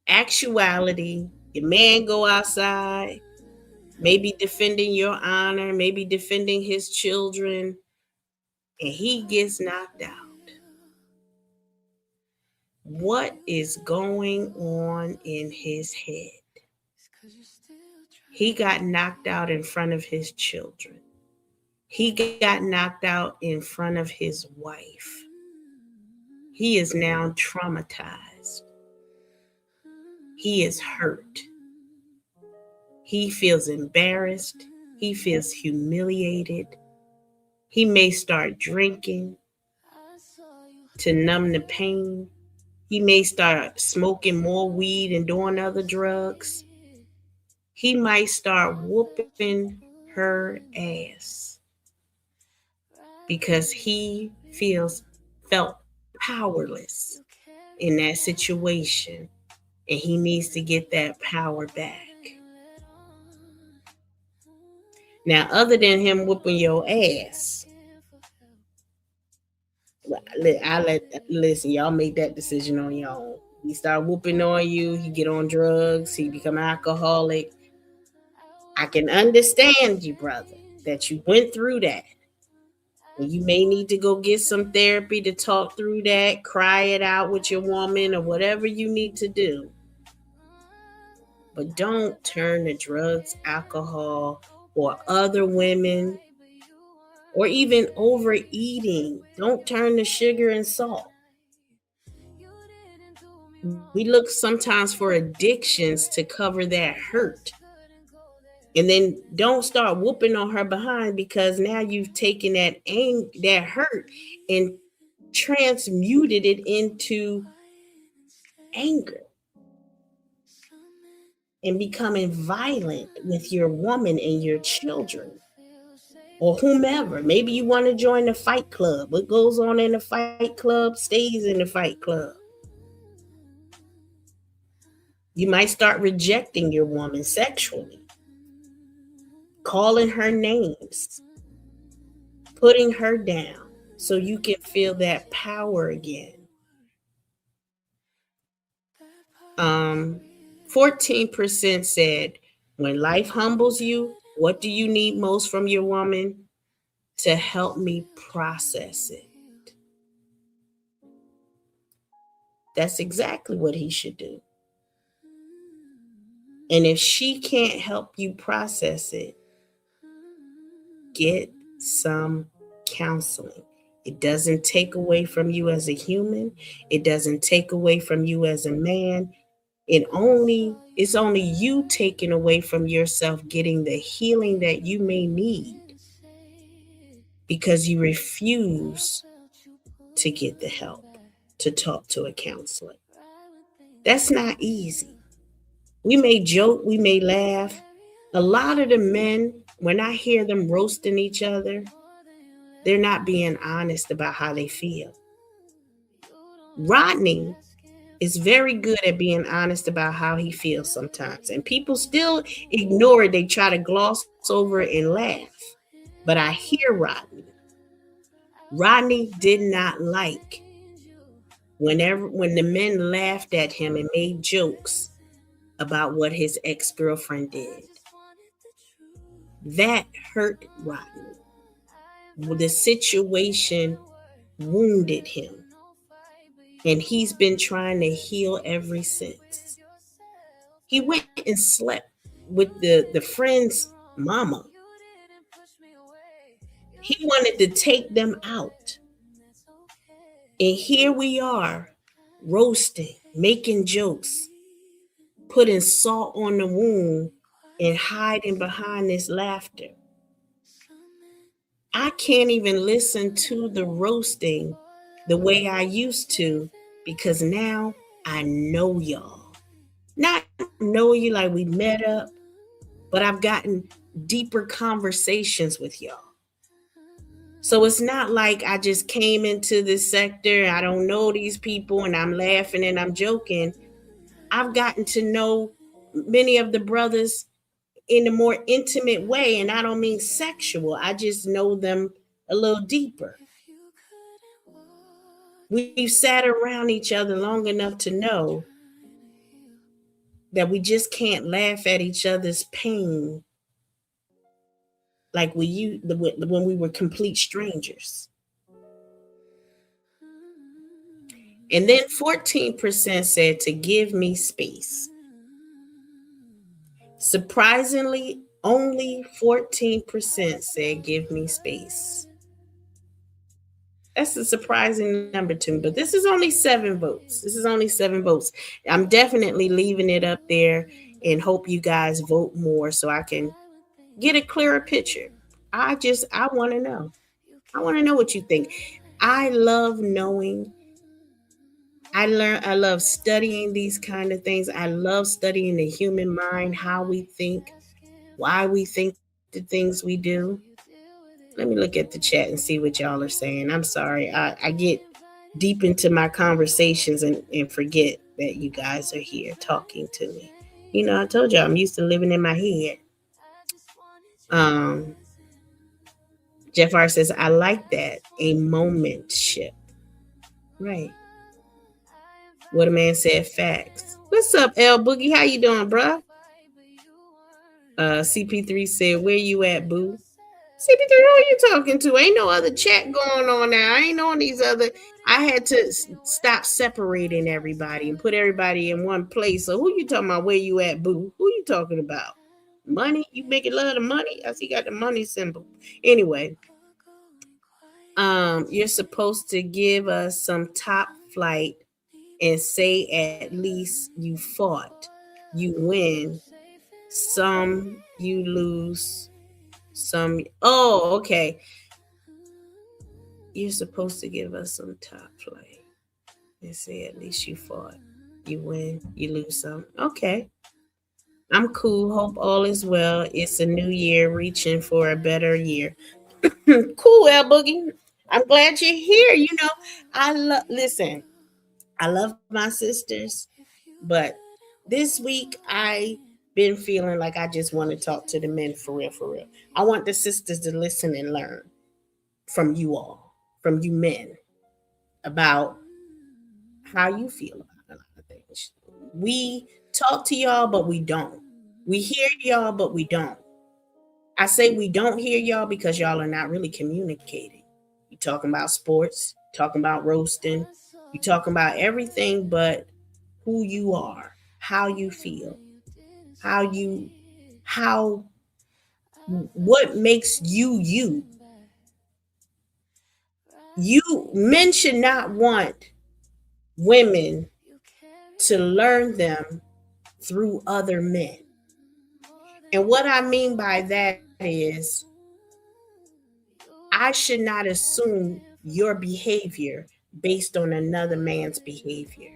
Actuality, your man go outside, maybe defending your honor, maybe defending his children, and he gets knocked out. What is going on in his head? He got knocked out in front of his children. He got knocked out in front of his wife. He is now traumatized. He is hurt. He feels embarrassed. He feels humiliated. He may start drinking to numb the pain. He may start smoking more weed and doing other drugs. He might start whooping her ass because he felt powerless in that situation, and he needs to get that power back. Now, other than him whooping your ass, listen, y'all make that decision on your own. He start whooping on you, he get on drugs, he become alcoholic. I can understand you, brother, that you went through that. And you may need to go get some therapy to talk through that, cry it out with your woman or whatever you need to do. But don't turn to drugs, alcohol, or other women, or even overeating. Don't turn to sugar and salt. We look sometimes for addictions to cover that hurt. And then don't start whooping on her behind, because now you've taken that hurt and transmuted it into anger and becoming violent with your woman and your children or whomever. Maybe you want to join the fight club. What goes on in the fight club stays in the fight club. You might start rejecting your woman sexually, calling her names, putting her down so you can feel that power again. 14% said, when life humbles you, what do you need most from your woman? To help me process it. That's exactly what he should do. And if she can't help you process it, get some counseling. It doesn't take away from you as a human. It doesn't take away from you as a man. It's only you taking away from yourself getting the healing that you may need because you refuse to get the help to talk to a counselor. That's not easy. We may joke, we may laugh. A lot of the men, when I hear them roasting each other, they're not being honest about how they feel. Rodney is very good at being honest about how he feels sometimes. And people still ignore it. They try to gloss over it and laugh. But I hear Rodney. Rodney did not like when the men laughed at him and made jokes about what his ex-girlfriend did. That hurt Rodney. The situation wounded him. And he's been trying to heal ever since. He went and slept with the friend's mama. He wanted to take them out. And here we are, roasting, making jokes, putting salt on the wound and hiding behind this laughter. I can't even listen to the roasting the way I used to, because now I know y'all. Not know you like we met up, but I've gotten deeper conversations with y'all. So it's not like I just came into this sector, I don't know these people and I'm laughing and I'm joking. I've gotten to know many of the brothers in a more intimate way, and I don't mean sexual. I just know them a little deeper. We've sat around each other long enough to know that we just can't laugh at each other's pain like when we were complete strangers. And then 14% said to give me space. Surprisingly, only 14% said give me space. That's a surprising number to me, but this is only 7 votes. I'm definitely leaving it up there and hope you guys vote more so I can get a clearer picture. I want to know. I want to know what you think. I love knowing. I love studying these kind of things. I love studying the human mind, how we think, why we think the things we do. Let me look at the chat and see what y'all are saying. I'm sorry. I get deep into my conversations and forget that you guys are here talking to me. You know, I told you I'm used to living in my head. Jeff R says, I like that. A moment ship. Right. What a man said, facts. What's up, L Boogie? How you doing, bruh? CP3 said, where you at, boo? CP3, who are you talking to? Ain't no other chat going on now. I ain't on these other. I had to stop separating everybody and put everybody in one place. So who you talking about? Where you at, boo? Who you talking about? Money? You making love to money? I see you got the money symbol. Anyway, you're supposed to give us some top flight and say at least you fought. You win. Some you lose. Some. Oh, okay. You're supposed to give us some top flight and say at least you fought. You win, you lose some. Okay. I'm cool. Hope all is well. It's a new year, reaching for a better year. Cool, El Boogie. I'm glad you're here. You know, listen, I love my sisters, but this week I been feeling like I just want to talk to the men for real, for real. I want the sisters to listen and learn from you all, from you men, about how you feel about a lot of things. We talk to y'all, but we don't. We hear y'all, but we don't. I say we don't hear y'all because y'all are not really communicating. You talking about sports, talking about roasting, you talking about everything but who you are, how you feel, what makes you you. You men should not want women to learn them through other men. And what I mean by that is, I should not assume your behavior based on another man's behavior.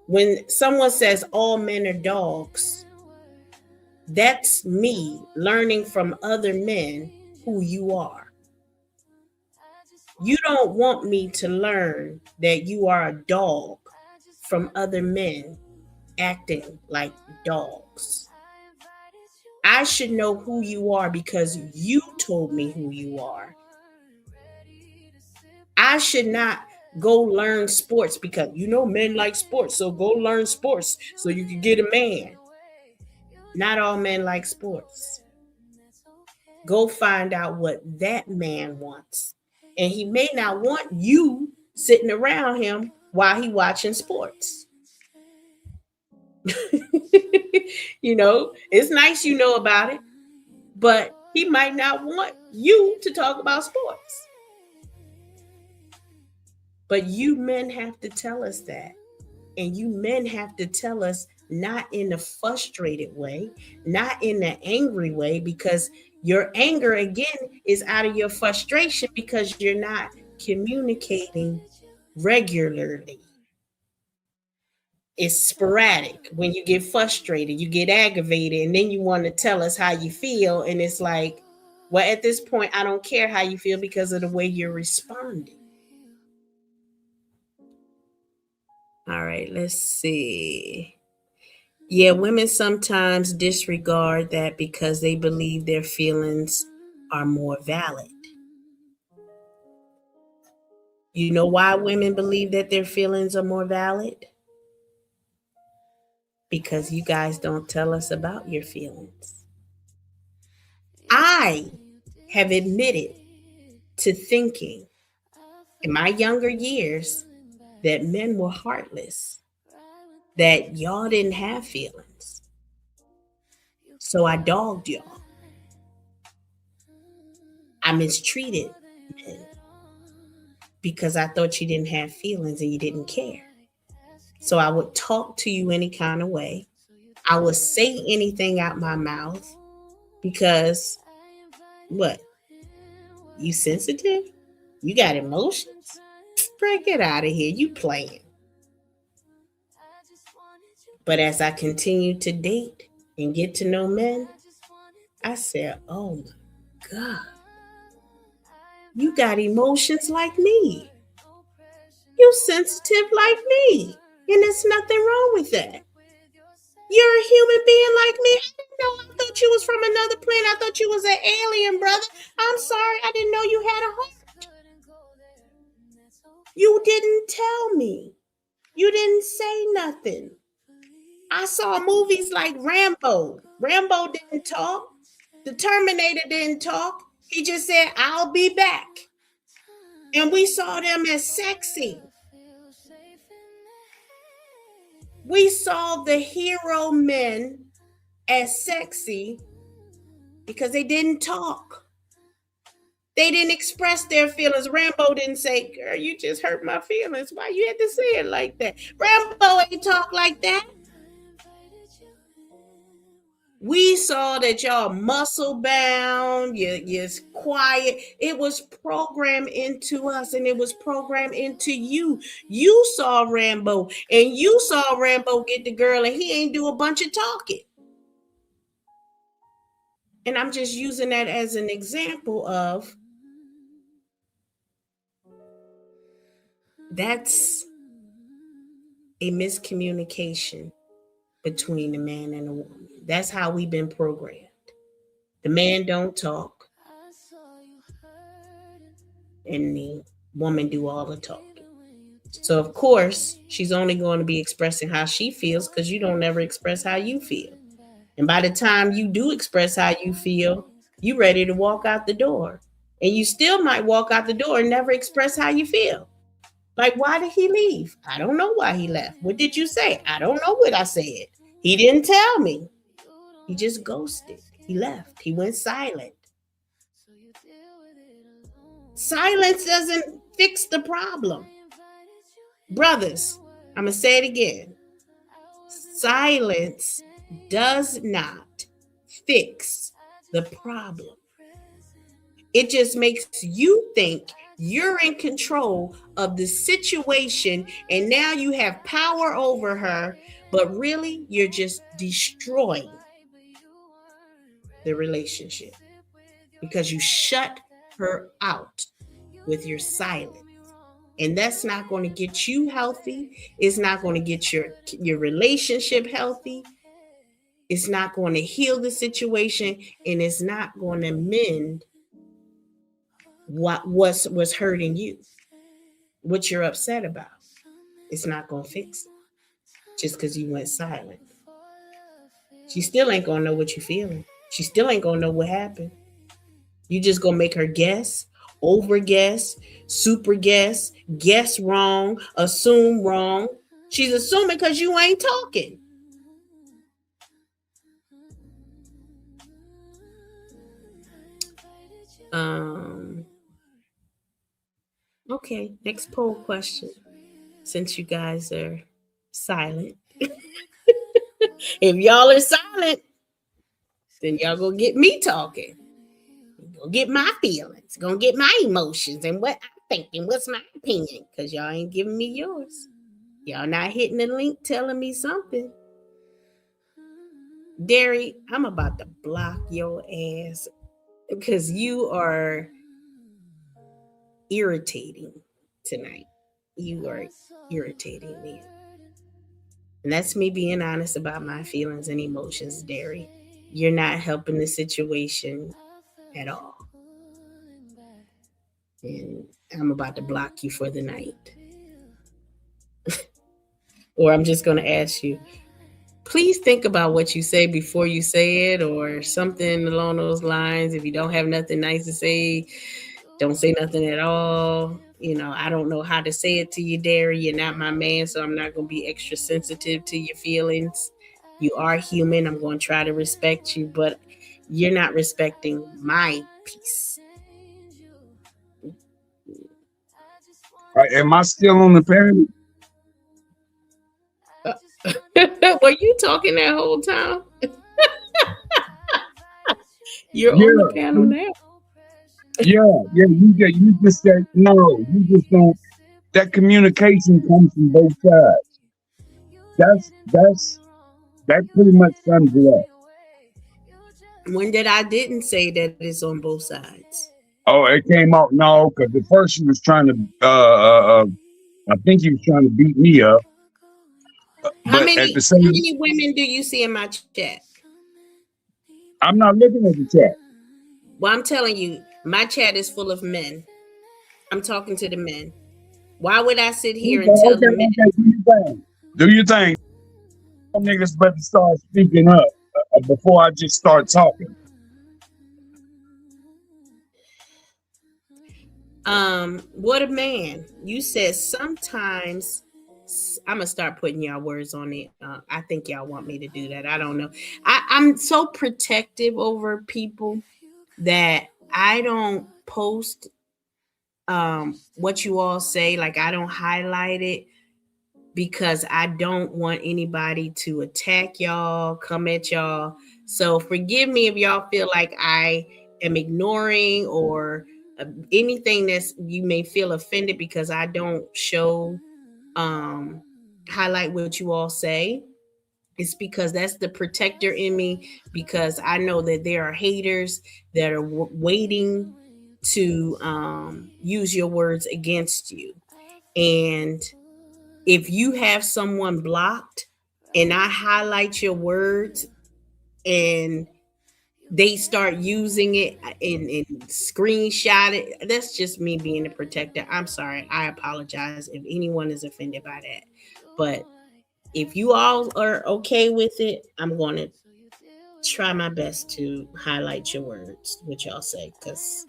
When someone says all men are dogs, that's me learning from other men who you are. You don't want me to learn that you are a dog from other men acting like dogs. I should know who you are because you told me who you are. I should not go learn sports because men like sports, so go learn sports so you can get a man. Not all men like sports. Go find out what that man wants. And he may not want you sitting around him while he watching sports. It's nice you know about it, but he might not want you to talk about sports. But you men have to tell us that. And you men have to tell us not in a frustrated way, not in an angry way, because your anger, again, is out of your frustration because you're not communicating regularly. It's sporadic. When you get frustrated, you get aggravated, and then you want to tell us how you feel. And it's like, well, at this point, I don't care how you feel because of the way you're responding. All right, let's see. Yeah, women sometimes disregard that because they believe their feelings are more valid. You know why women believe that their feelings are more valid? Because you guys don't tell us about your feelings. I have admitted to thinking in my younger years that men were heartless, that y'all didn't have feelings. So I dogged y'all. I mistreated men because I thought you didn't have feelings and you didn't care. So I would talk to you any kind of way. I would say anything out my mouth because what? You sensitive? You got emotions? Bro, get out of here. You playing. But as I continued to date and get to know men, I said, oh my God, you got emotions like me. You sensitive like me. And there's nothing wrong with that. You're a human being like me. I didn't know. I thought you was from another planet. I thought you was an alien, brother. I'm sorry. I didn't know you had a heart. You didn't tell me. You didn't say nothing. I saw movies like Rambo. Rambo didn't talk. The Terminator didn't talk. He just said, "I'll be back." And we saw them as sexy. We saw the hero men as sexy because they didn't talk. They didn't express their feelings. Rambo didn't say, "Girl, you just hurt my feelings. Why you had to say it like that?" Rambo ain't talk like that. We saw that y'all muscle bound, you're quiet. It was programmed into us, and it was programmed into you. You saw Rambo, and you saw Rambo get the girl, and he ain't do a bunch of talking. And I'm just using that as an example of that's a miscommunication between a man and a woman. That's how we've been programmed. The man don't talk, and the woman do all the talking. So of course, she's only going to be expressing how she feels because you don't ever express how you feel. And by the time you do express how you feel, you ready to walk out the door. And you still might walk out the door and never express how you feel. Like, why did he leave? I don't know why he left. What did you say? I don't know what I said. He didn't tell me. He just ghosted. He left. He went silent. Silence doesn't fix the problem. Brothers, I'm going to say it again. Silence does not fix the problem. It just makes you think you're in control of the situation, and now you have power over her, but really you're just destroying the relationship because you shut her out with your silence. And that's not going to get you healthy. It's not going to get your relationship healthy. It's not going to heal the situation, and it's not going to mend what was hurting you, what you're upset about. It's not going to fix it just because you went silent. She still ain't going to know what you're feeling. She still ain't going to know what happened. You just going to make her guess, over guess, super guess wrong, assume wrong. She's assuming because you ain't talking. Okay, next poll question. Since you guys are silent. If y'all are silent, then y'all gonna get me talking. Gonna get my feelings, gonna get my emotions and what I'm thinking, what's my opinion, because y'all ain't giving me yours. Y'all not hitting the link telling me something. Derry, I'm about to block your ass because you are irritating tonight. You are irritating me. And that's me being honest about my feelings and emotions, Derry. You're not helping the situation at all. And I'm about to block you for the night. Or I'm just going to ask you, please think about what you say before you say it, or something along those lines. If you don't have nothing nice to say, don't say nothing at all. You know, I don't know how to say it to you, Derry. You're not my man, so I'm not going to be extra sensitive to your feelings. You are human. I'm going to try to respect you, but you're not respecting my peace. Am I still on the panel? Were you talking that whole time? You're on the panel now. Yeah. You just said no. You just don't. That communication comes from both sides. That pretty much sums it up. When did I didn't say that it's on both sides? Oh, it came out no, because the first she was trying to. I think he was trying to beat me up. How many women do you see in my chat? I'm not looking at the chat. Well, I'm telling you, my chat is full of men. I'm talking to the men. Why would I sit here and tell the men? Do you think niggas better start speaking up before I just start talking? What a man. You said sometimes. I'm gonna start putting y'all words on it. I think y'all want me to do that. I don't know. I'm so protective over people that I don't post what you all say. Like I don't highlight it because I don't want anybody to attack y'all, come at y'all. So forgive me if y'all feel like I am ignoring or anything that's you may feel offended because I don't show highlight what you all say. It's because that's the protector in me, because I know that there are haters that are waiting to use your words against you. And if you have someone blocked and I highlight your words and they start using it and screenshot it, that's just me being a protector. I'm sorry. I apologize if anyone is offended by that. But if you all are okay with it, I'm going to try my best to highlight your words, what y'all say, because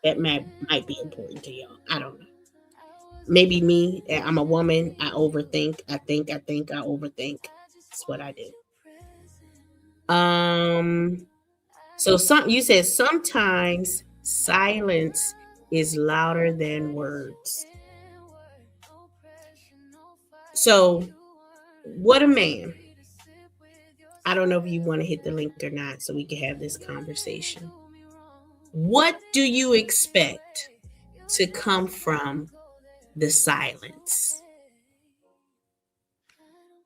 that might be important to y'all. I don't know. Maybe me, I'm a woman. I overthink. I think, I overthink. That's what I do. So you said sometimes silence is louder than words. So what a man. I don't know if you want to hit the link or not so we can have this conversation. What do you expect to come from the silence?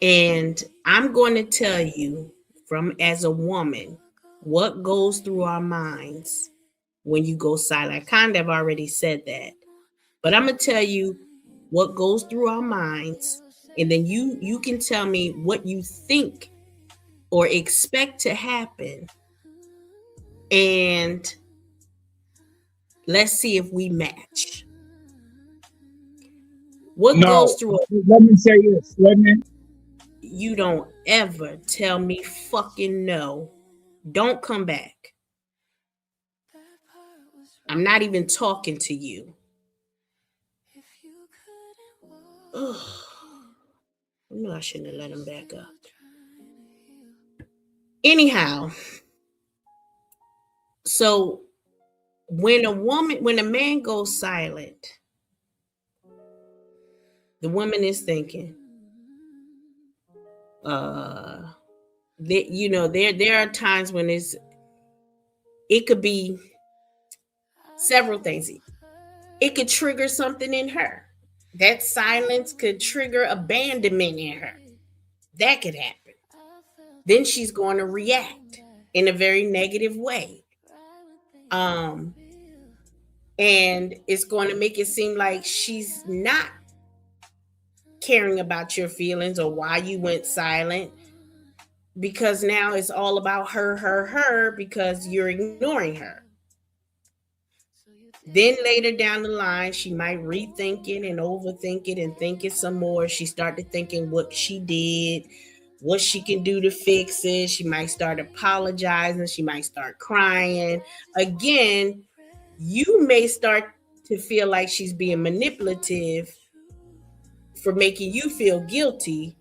And I'm going to tell you from as a woman what goes through our minds when you go silent. I kind of already said that, but I'm going to tell you what goes through our minds, and then you can tell me what you think or expect to happen, and let's see if we match. What goes through? Let me say this. You don't ever tell me fucking no. Don't come back. I'm not even talking to you. Ugh. I knew I shouldn't have let him back up. Anyhow, so when a man goes silent, the woman is thinking, there are times when it could be several things. It could trigger something in her. That silence could trigger abandonment in her. That could happen. Then she's going to react in a very negative way. And it's going to make it seem like she's not caring about your feelings or why you went silent, because now it's all about her, because you're ignoring her. Then later down the line, she might rethink it and overthink it and think it some more. She started thinking what she did, what she can do to fix it. She might start apologizing. She might start crying. Again, you may start to feel like she's being manipulative for making you feel guilty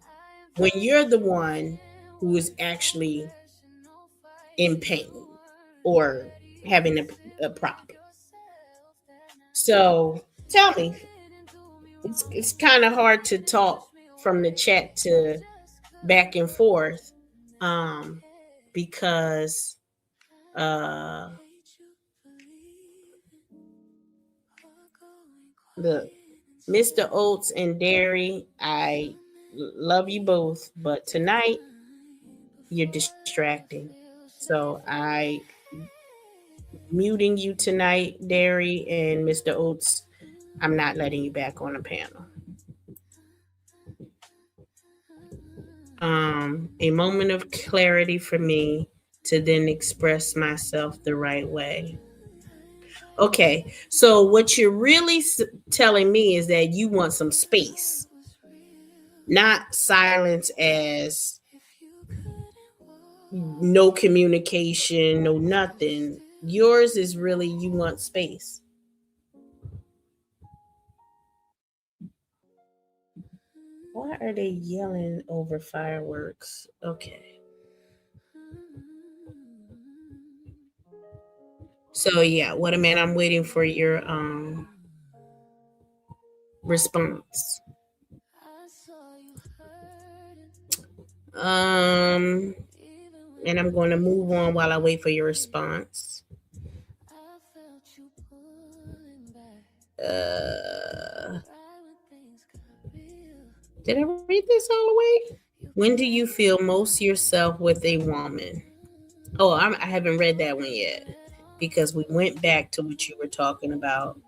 when you're the one who is actually in pain or having a problem. So tell me, it's kind of hard to talk from the chat to back and forth because the Mr. Oates and Derry, I love you both, but tonight you're distracting. So I muting you tonight, Derry, and Mr. Oates. I'm not letting you back on the panel. A moment of clarity for me to then express myself the right way. Okay, so what you're really telling me is that you want some space, not silence as no communication, no nothing. Yours is really you want space. Why are they yelling over fireworks? Okay. So yeah, what a man, I'm waiting for your response. And I'm going to move on while I wait for your response. Did I read this all the way? When do you feel most yourself with a woman? Oh, I haven't read that one yet because we went back to what you were talking about.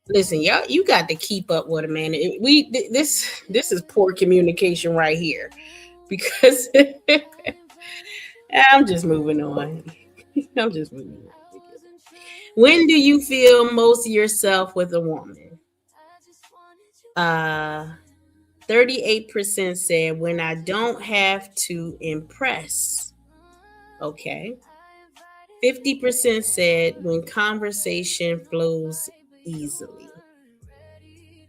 Listen, y'all, you got to keep up with a man. This is poor communication right here because I'm just moving on. I'm just moving on. When do you feel most yourself with a woman? 38% said when I don't have to impress. Okay. 50% said when conversation flows easily.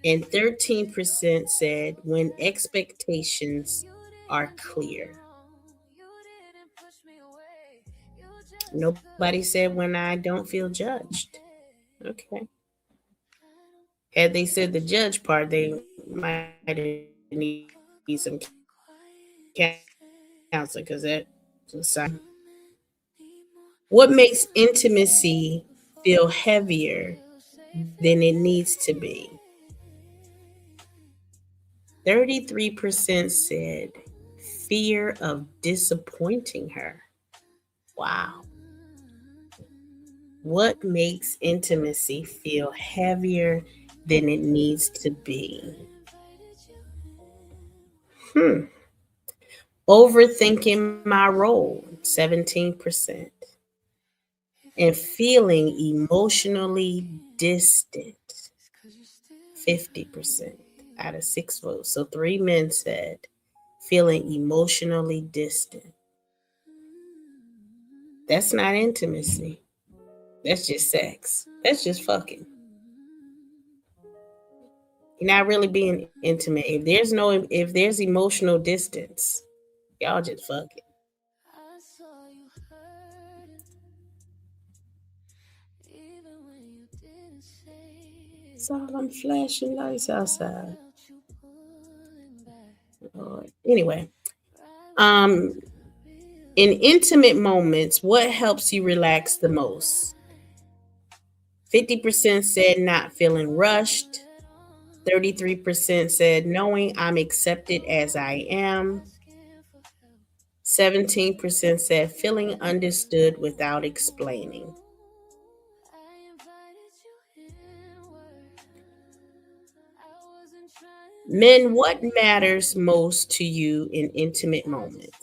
And 13% said when expectations are clear. Nobody said when I don't feel judged. Okay. Had they said the judge part, they might need some counseling because that's a sign. What makes intimacy feel heavier than it needs to be? 33% said fear of disappointing her. Wow. What makes intimacy feel heavier than it needs to be? Overthinking my role, 17%. And feeling emotionally distant, 50% out of 6 votes. So 3 men said feeling emotionally distant. That's not intimacy. That's just sex. That's just fucking. You're not really being intimate. If there's emotional distance, y'all just fucking. It's all them flashing lights outside. Anyway, in intimate moments, what helps you relax the most? 50% said not feeling rushed. 33% said knowing I'm accepted as I am. 17% said feeling understood without explaining. Men, what matters most to you in intimate moments?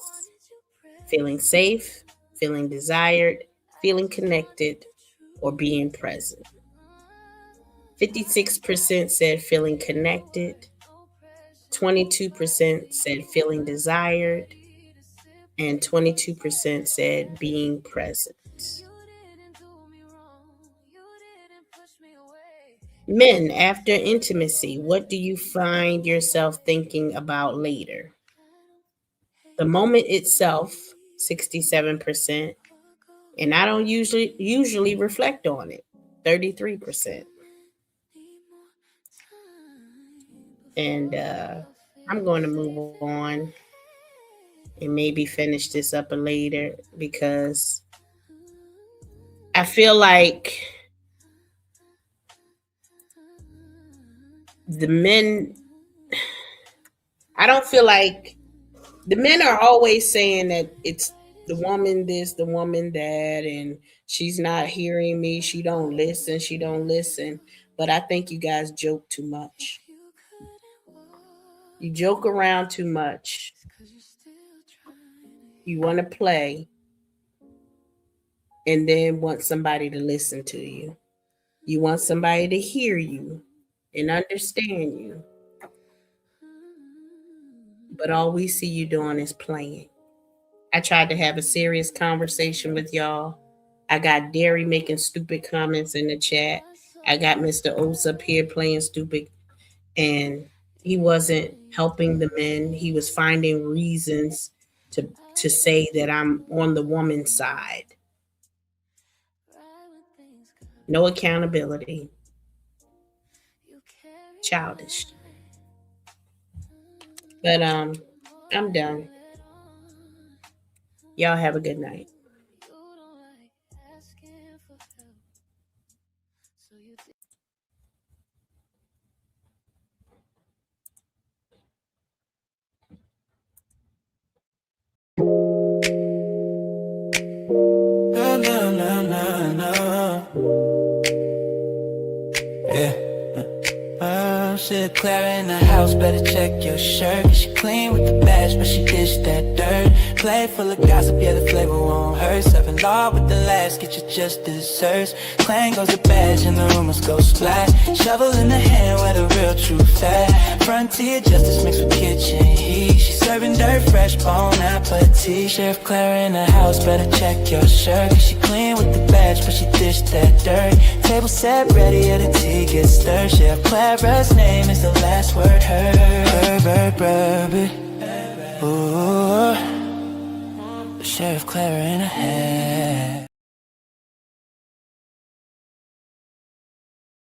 Feeling safe, feeling desired, feeling connected, or being present? 56% said feeling connected. 22% said feeling desired. And 22% said being present. Men, after intimacy, what do you find yourself thinking about later? The moment itself, 67%. And I don't usually reflect on it, 33%. And I'm going to move on and maybe finish this up later because I feel like the men, I don't feel like the men are always saying that it's the woman this, the woman that, and she's not hearing me. She don't listen. But I think you guys joke too much. You joke around too much. You want to play and then want somebody to listen to you. You want somebody to hear you and understand you. But all we see you doing is playing. I tried to have a serious conversation with y'all. I got Derry making stupid comments in the chat. I got Mr. O's up here playing stupid. And He wasn't helping the men. He was finding reasons to say that I'm on the woman's side. No accountability. Childish. But I'm done. Y'all have a good night. Shit, Clara in the house, better check your shirt. She clean with the badge, but she dished that dirt. Plate full of gossip, yeah, the flavor won't hurt. Serving law with the last, get you just desserts. Clang goes the badge and the rumors go splash. Shovel in the hand where the real truth at. Frontier justice mixed with kitchen heat. She serving dirt fresh, bon appetit. Sheriff Clara in the house, better check your shirt. She clean with the badge, but she dished that dirt. Table set ready, yeah, the tea gets stirred. Sheriff Clara's name is the last word heard. Ooh, Sheriff Clara in her head.